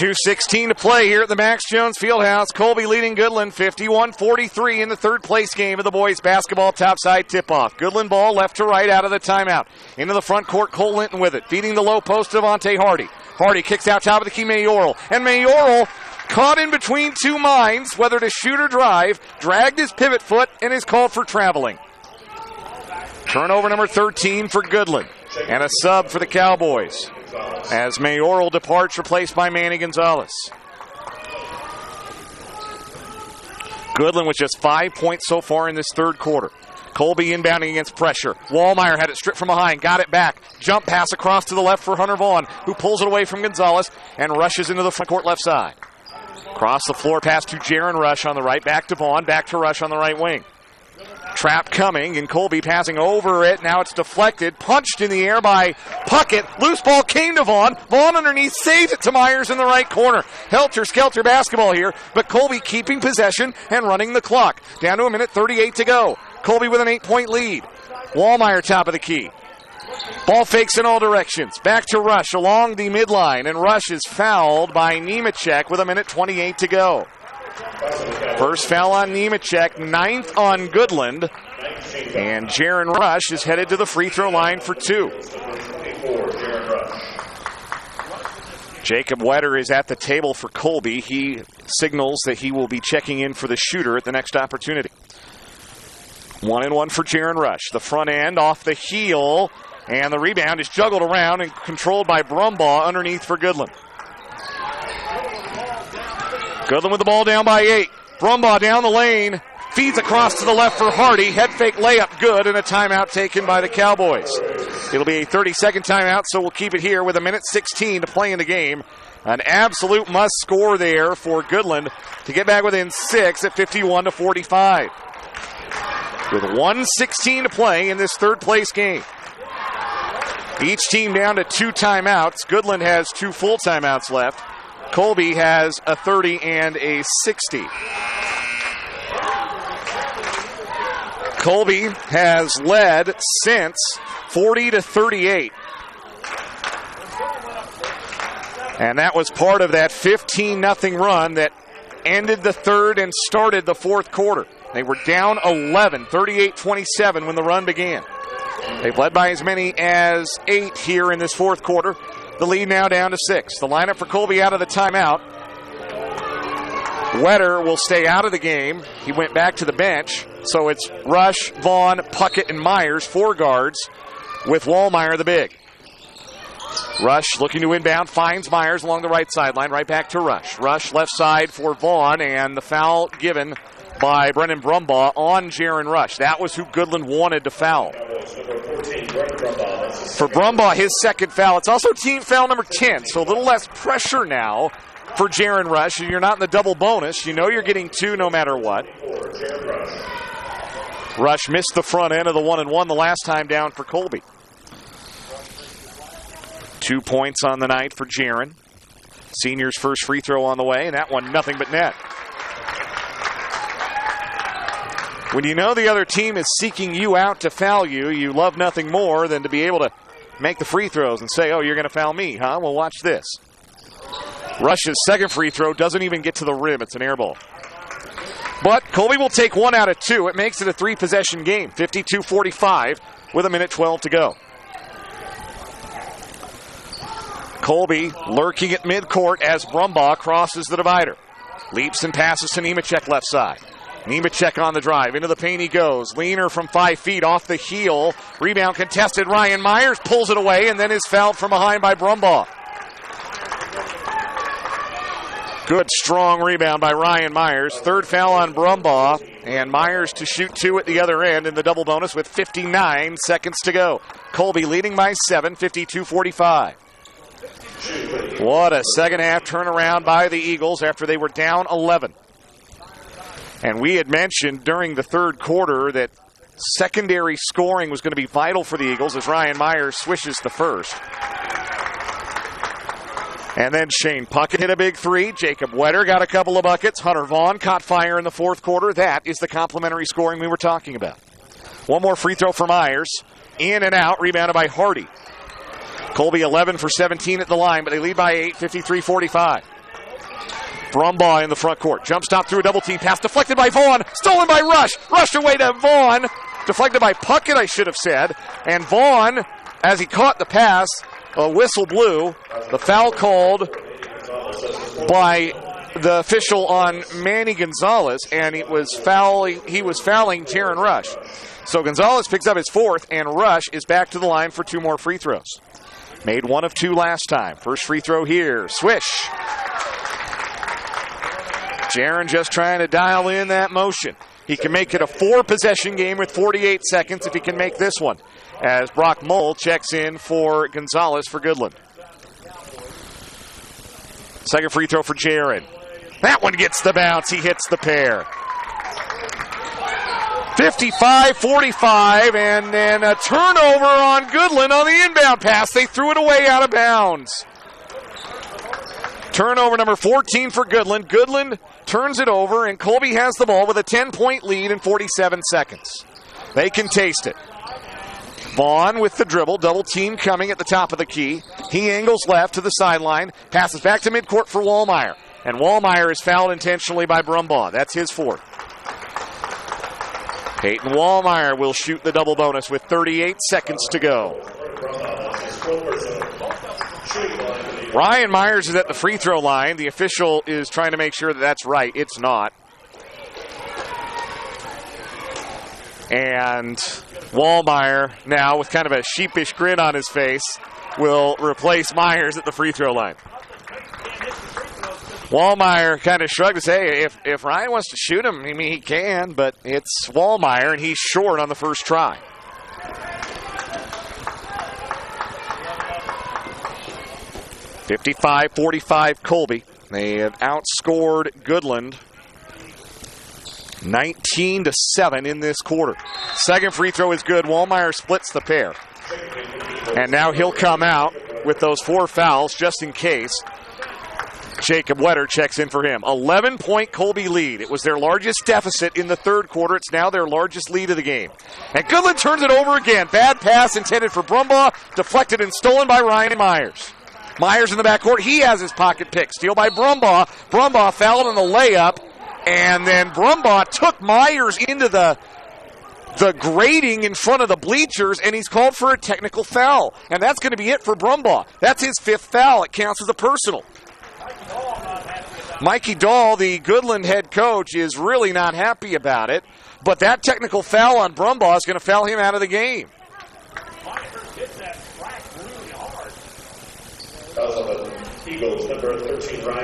.216 to play here at the Max Jones Fieldhouse. Colby leading Goodland 51-43 in the third place game of the boys basketball topside tip-off. Goodland ball left to right out of the timeout. Into the front court, Cole Linton with it. Feeding the low post to Devontae Hardy. Hardy kicks out top of the key, Mayoral. And Mayoral, caught in between two minds, whether to shoot or drive, dragged his pivot foot and is called for traveling. Turnover number 13 for Goodland. And a sub for the Cowboys, as Mayoral departs, replaced by Manny Gonzalez. Goodland with just 5 points so far in this third quarter. Colby inbounding against pressure. Wallmeyer had it stripped from behind, got it back. Jump pass across to the left for Hunter Vaughn, who pulls it away from Gonzalez and rushes into the front court left side. Across the floor pass to Jaron Rush on the right, back to Vaughn, back to Rush on the right wing. Trap coming, and Colby passing over it. Now it's deflected, punched in the air by Puckett. Loose ball came to Vaughn. Vaughn underneath saves it to Myers in the right corner. Helter-skelter basketball here, but Colby keeping possession and running the clock. Down to 1:38 to go. Colby with an 8-point lead. Wallmeyer top of the key. Ball fakes in all directions. Back to Rush along the midline, and Rush is fouled by Nemechek with 1:28 to go. First foul on Nemechek, 9th on Goodland, and Jaron Rush is headed to the free throw line for 2. Jacob Wetter is at the table for Colby. He signals that he will be checking in for the shooter at the next opportunity. 1-and-1 for Jaron Rush. The front end off the heel, and the rebound is juggled around and controlled by Brumbaugh underneath for Goodland. Goodland with the ball down by 8. Brumbaugh down the lane. feeds across to the left for Hardy. Head fake layup good, and a timeout taken by the Cowboys. It'll be a 30-second timeout, so we'll keep it here with 1:16 to play in the game. An absolute must score there for Goodland to get back within 6 at 51-45. With 1:16 to play in this third place game. Each team down to 2 timeouts. Goodland has 2 full timeouts left. Colby has a 30 and a 60. Colby has led since 40-38. And that was part of that 15-0 run that ended the third and started the fourth quarter. They were down 11, 38-27 when the run began. They've led by as many as 8 here in this fourth quarter. The lead now down to 6. The lineup for Colby out of the timeout. Wetter will stay out of the game. He went back to the bench. So it's Rush, Vaughn, Puckett, and Myers, 4 guards, with Wallmeyer the big. Rush looking to inbound, finds Myers along the right sideline, right back to Rush. Rush left side for Vaughn, and the foul given by Brennan Brumbaugh on Jaron Rush. That was who Goodland wanted to foul. For Brumbaugh, his second foul. It's also team foul number 10, so a little less pressure now for Jaron Rush. You're not in the double bonus. You know you're getting 2 no matter what. Rush missed the front end of the 1-and-1 the last time down for Colby. 2 points on the night for Jaron. Senior's first free throw on the way, and that one nothing but net. When you know the other team is seeking you out to foul you, you love nothing more than to be able to make the free throws and say, oh, you're going to foul me, huh? Well, watch this. Rush's second free throw doesn't even get to the rim. It's an air ball. But Colby will take 1 out of 2. It makes it a 3-possession game, 52-45, with 1:12 to go. Colby lurking at midcourt as Brumbaugh crosses the divider. Leaps and passes to Nemechek left side. Nemechek on the drive. Into the paint he goes. Leaner from 5 feet off the heel. Rebound contested. Ryan Myers pulls it away and then is fouled from behind by Brumbaugh. Good, strong rebound by Ryan Myers. Third foul on Brumbaugh. And Myers to shoot 2 at the other end in the double bonus with 59 seconds to go. Colby leading by 7, 52-45. What a second half turnaround by the Eagles after they were down 11. And we had mentioned during the third quarter that secondary scoring was going to be vital for the Eagles as Ryan Myers swishes the first. And then Shane Puckett hit a big 3. Jacob Wetter got a couple of buckets. Hunter Vaughn caught fire in the fourth quarter. That is the complementary scoring we were talking about. One more free throw for Myers. In and out, rebounded by Hardy. Colby 11 for 17 at the line, but they lead by 8, 53-45. Brumbaugh in the front court. Jump stop through a double team pass. Deflected by Vaughn. Stolen by Rush. Rushed away to Vaughn. Deflected by Puckett, I should have said. And Vaughn, as he caught the pass, a whistle blew. The foul called by the official on Manny Gonzalez, and he was fouling Jaron Rush. So Gonzalez picks up his 4th, and Rush is back to the line for 2 more free throws. Made 1 of 2 last time. First free throw here. Swish. Jaron just trying to dial in that motion. He can make it a 4-possession game with 48 seconds if he can make this one. As Brock Moll checks in for Gonzalez for Goodland. Second free throw for Jaron. That one gets the bounce. He hits the pair. 55-45, and then a turnover on Goodland on the inbound pass. They threw it away out of bounds. Turnover number 14 for Goodland. Goodland turns it over, and Colby has the ball with a 10-point lead in 47 seconds. They can taste it. Vaughn with the dribble, double team coming at the top of the key. He angles left to the sideline, passes back to midcourt for Wallmeyer. And Wallmeyer is fouled intentionally by Brumbaugh. That's his 4th. Peyton Wallmeyer will shoot the double bonus with 38 seconds to go. Ryan Myers is at the free throw line. The official is trying to make sure that that's right. It's not. And Wallmeyer now, with kind of a sheepish grin on his face, will replace Myers at the free throw line. Wallmeyer kind of shrugged and said, hey, if Ryan wants to shoot him, I mean, he can, but it's Wallmeyer, and he's short on the first try. (55-45) Colby. They have outscored Goodland 19-7 in this quarter. Second free throw is good. Wallmeyer splits the pair. And now he'll come out with those 4 fouls just in case. Jacob Wetter checks in for him. 11-point Colby lead. It was their largest deficit in the third quarter. It's now their largest lead of the game. And Goodland turns it over again. Bad pass intended for Brumbaugh. Deflected and stolen by Ryan Myers. Myers in the backcourt. He has his pocket pick. Steal by Brumbaugh. Brumbaugh fouled on the layup. And then Brumbaugh took Myers into the grating in front of the bleachers, and he's called for a technical foul. And that's going to be it for Brumbaugh. That's his 5th foul. It counts as a personal. Mikey Dahl, the Goodland head coach, is really not happy about it. But that technical foul on Brumbaugh is going to foul him out of the game.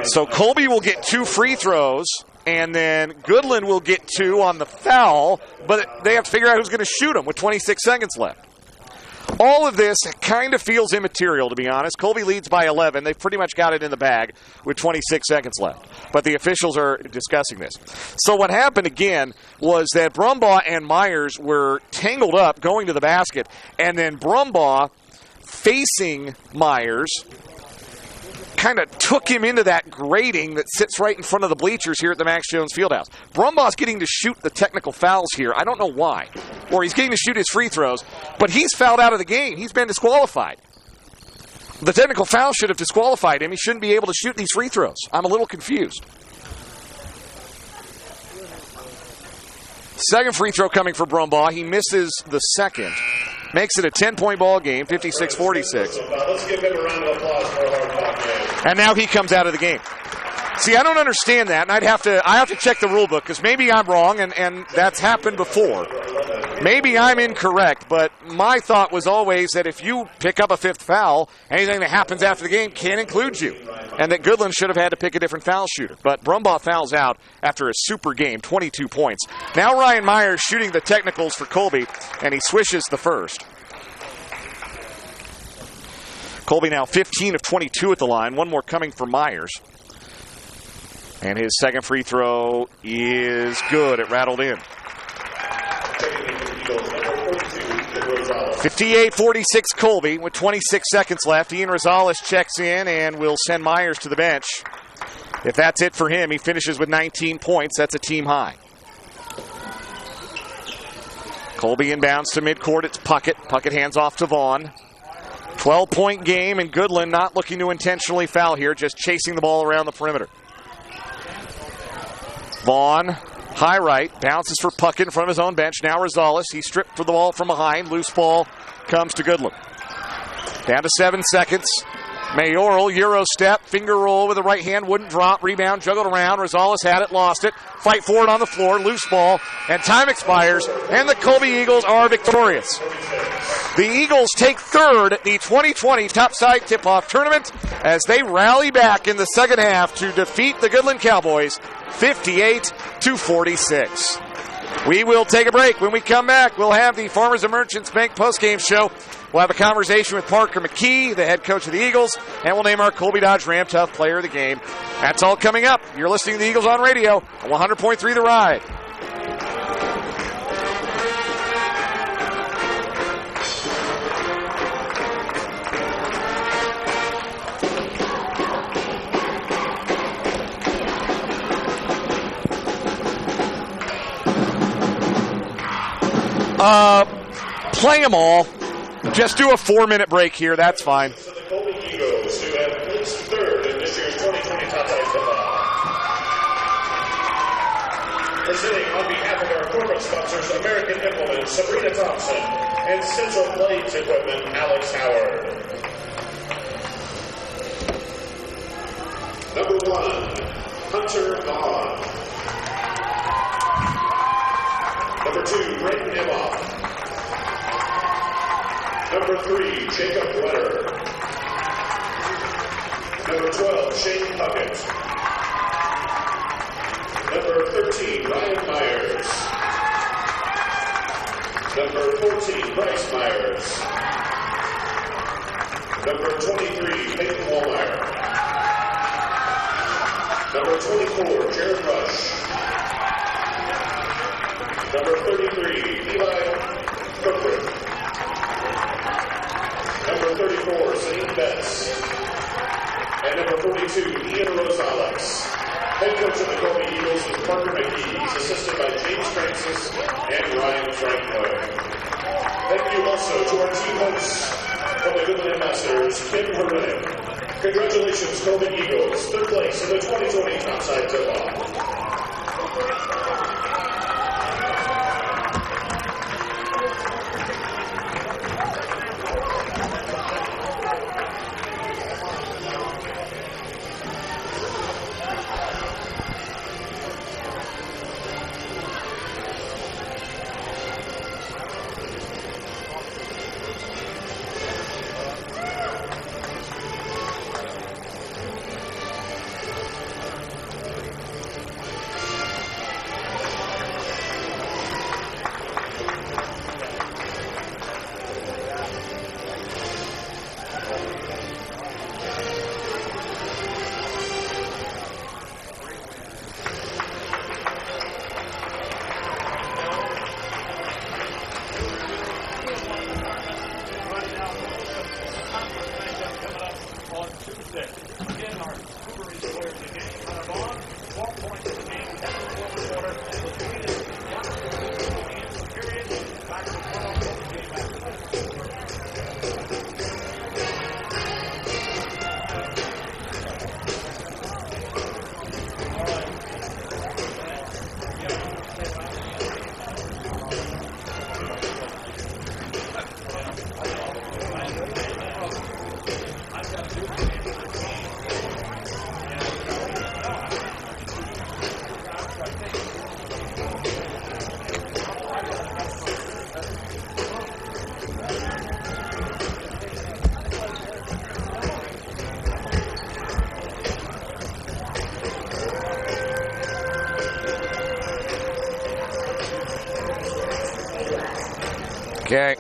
So Colby will get 2 free throws, and then Goodland will get 2 on the foul, but they have to figure out who's going to shoot them with 26 seconds left. All of this kind of feels immaterial, to be honest. Colby leads by 11. They've pretty much got it in the bag with 26 seconds left. But the officials are discussing this. So what happened again was that Brumbaugh and Myers were tangled up going to the basket, and then Brumbaugh, facing Myers, kind of took him into that grating that sits right in front of the bleachers here at the Max Jones Fieldhouse. Brumbaugh's getting to shoot the technical fouls here. I don't know why. Or he's getting to shoot his free throws, but he's fouled out of the game. He's been disqualified. The technical foul should have disqualified him. He shouldn't be able to shoot these free throws. I'm a little confused. Second free throw coming for Brumbaugh. He misses the second. Makes it a 10-point ball game, 56-46. Let's give him a round of applause for a hard fought game. And now he comes out of the game. See, I don't understand that, and I have to check the rule book, because maybe I'm wrong, and that's happened before. Maybe I'm incorrect, but my thought was always that if you pick up a 5th foul, anything that happens after the game can't include you, and that Goodland should have had to pick a different foul shooter. But Brumbaugh fouls out after a super game, 22 points. Now Ryan Myers shooting the technicals for Colby, and he swishes the first. Colby now 15 of 22 at the line, one more coming for Myers. And his second free throw is good. It rattled in. 58-46 Colby with 26 seconds left. Ian Rosales checks in and will send Myers to the bench. If that's it for him, he finishes with 19 points. That's a team high. Colby inbounds to midcourt. It's Puckett. Puckett hands off to Vaughn. 12-point game, and Goodland not looking to intentionally foul here, just chasing the ball around the perimeter. Vaughn, high right, bounces for Puckett in front of his own bench. Now Rosales, he stripped for the ball from behind. Loose ball comes to Goodland. Down to 7 seconds. Mayoral, Euro step, finger roll with the right hand, wouldn't drop, rebound, juggled around. Rosales had it, lost it. Fight for it on the floor, loose ball, and time expires, and the Colby Eagles are victorious. The Eagles take third at the 2020 Topside Tipoff Tournament as they rally back in the second half to defeat the Goodland Cowboys 58-46. We will take a break. When we come back, we'll have the Farmers and Merchants Bank postgame show. We'll have a conversation with Parker McKee, the head coach of the Eagles, and we'll name our Colby Dodge Ram Tough player of the game. That's all coming up. You're listening to the Eagles on radio on 100.3 The Ride. Play them all. Just do a 4-minute break here. That's fine. So the Colby Eagles, who have placed third in this year's 2020 Topside Tipoff. Presenting on behalf of our corporate sponsors, American Implements, Sabrina Thompson, and Central Plates Equipment, Alex Howard. Number 1, Hunter Vaughn. Number 2, Brayton Tipoff. Number 3, Jacob Wetter. Number 12, Shane Puckett. Number 13, Ryan Myers. Number 14, Bryce Myers. Number 23, Peyton Wallmeyer. Number 24, Jared Rush. Number 33, Eli Kirkwood. Number 34, Zane Betts. And number 42, Ian Rosales. Head coach of the Colby Eagles is Parker McGee. He's assisted by James Francis and Ryan Franklin. Thank you also to our team hosts from the Goodland Ambassadors, Kim Herman. Congratulations, Colby Eagles, third place in the 2020 Topside Tipoff. Okay.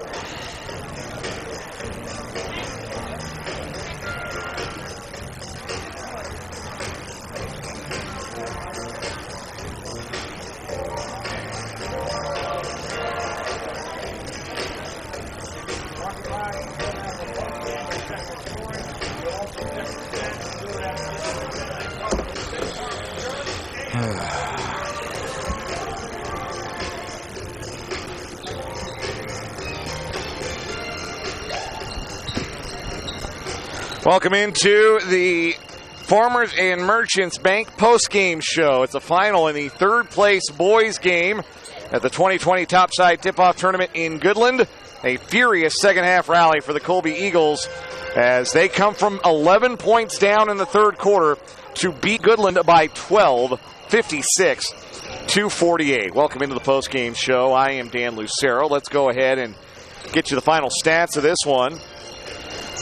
Welcome into the Farmers and Merchants Bank post-game show. It's a final in the third place boys game at the 2020 Topside Tip-Off Tournament in Goodland. A furious second half rally for the Colby Eagles as they come from 11 points down in the third quarter to beat Goodland by 12, 56-48. Welcome into the post-game show. I am Dan Lucero. Let's go ahead and get you the final stats of this one.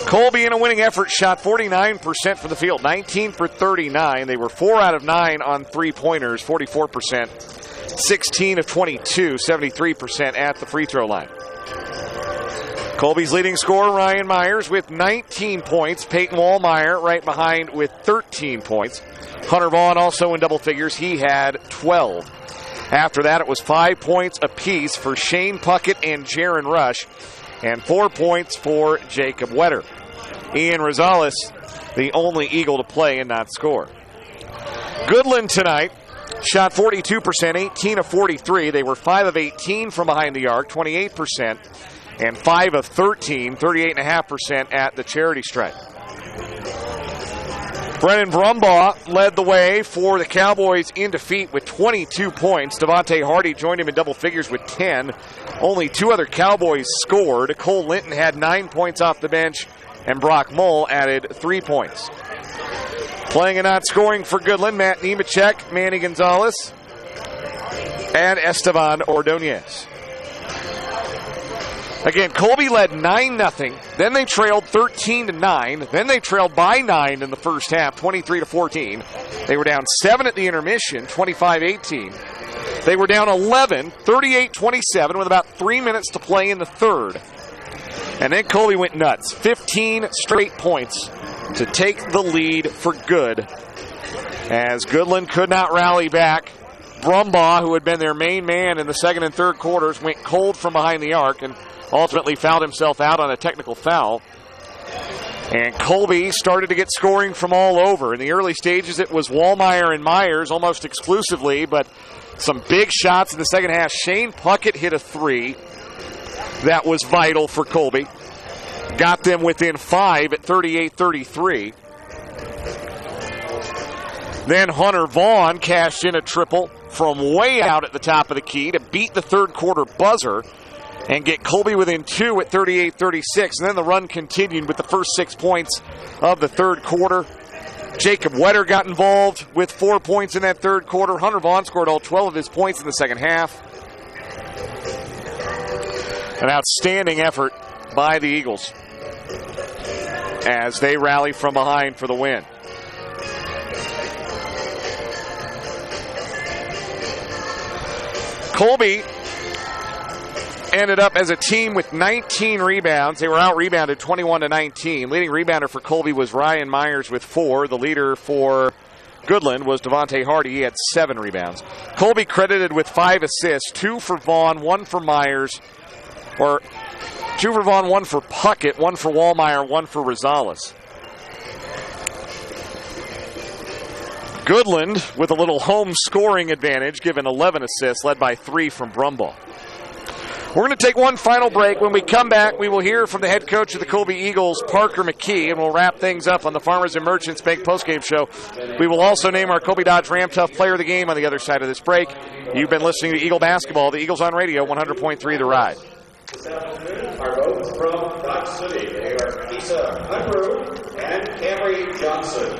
Colby, in a winning effort, shot 49% from the field, 19 for 39. They were 4 out of 9 on three-pointers, 44%. 16 of 22, 73% at the free throw line. Colby's leading scorer, Ryan Myers, with 19 points. Peyton Wallmeyer right behind with 13 points. Hunter Vaughn also in double figures. He had 12. After that, it was 5 points apiece for Shane Puckett and Jaron Rush, and 4 points for Jacob Wetter. Ian Rosales, the only Eagle to play and not score. Goodland tonight shot 42%, 18 of 43. They were 5 of 18 from behind the arc, 28%, and 5 of 13, 38.5% at the charity stripe. Brennan Brumbaugh led the way for the Cowboys in defeat with 22 points. Devontae Hardy joined him in double figures with 10. Only 2 other Cowboys scored. Cole Linton had 9 points off the bench, and Brock Mull added 3 points. Playing and not scoring for Goodland, Matt Nemechek, Manny Gonzalez, and Esteban Ordonez. Again, Colby led 9-0. Then they trailed 13-9. Then they trailed by 9 in the first half, 23-14. They were down 7 at the intermission, 25-18. They were down 11, 38-27, with about 3 minutes to play in the third. And then Colby went nuts. 15 straight points to take the lead for good. As Goodland could not rally back, Brumbaugh, who had been their main man in the second and third quarters, went cold from behind the arc and ultimately fouled himself out on a technical foul. And Colby started to get scoring from all over. In the early stages, it was Wallmeyer and Myers almost exclusively, but some big shots in the second half. Shane Puckett hit a three. That was vital for Colby. Got them within 5 at 38-33. Then Hunter Vaughn cashed in a triple from way out at the top of the key to beat the third quarter buzzer and get Colby within 2 at 38-36. And then the run continued with the first 6 points of the third quarter. Jacob Wetter got involved with 4 points in that third quarter. Hunter Vaughn scored all 12 of his points in the second half. An outstanding effort by the Eagles as they rally from behind for the win. Colby ended up as a team with 19 rebounds. They were out-rebounded 21-19. Leading rebounder for Colby was Ryan Myers with 4. The leader for Goodland was Devontae Hardy. He had 7 rebounds. Colby credited with 5 assists, 2 for Vaughn, 1 for Myers, or 2 for Vaughn, 1 for Puckett, 1 for Wallmeyer, 1 for Rosales. Goodland with a little home scoring advantage, given 11 assists, led by 3 from Brumbaugh. We're going to take one final break. When we come back, we will hear from the head coach of the Colby Eagles, Parker McKee, and we'll wrap things up on the Farmers and Merchants Bank postgame show. We will also name our Colby Dodge Ram Tough Player of the Game on the other side of this break. You've been listening to Eagle Basketball, the Eagles on Radio, 100.3 The Ride. This afternoon, our votes from Dodge City. They are Issa Unruh and Camry Johnson.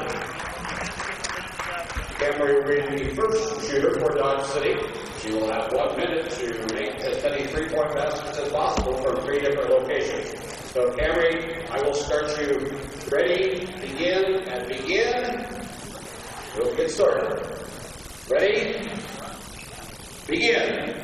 Camry will be the first shooter for Dodge City. She will have 1 minute to make as many three-point baskets as possible from 3 different locations. So, Camry, I will start you. Ready, begin, and begin. We'll get started. Ready, begin.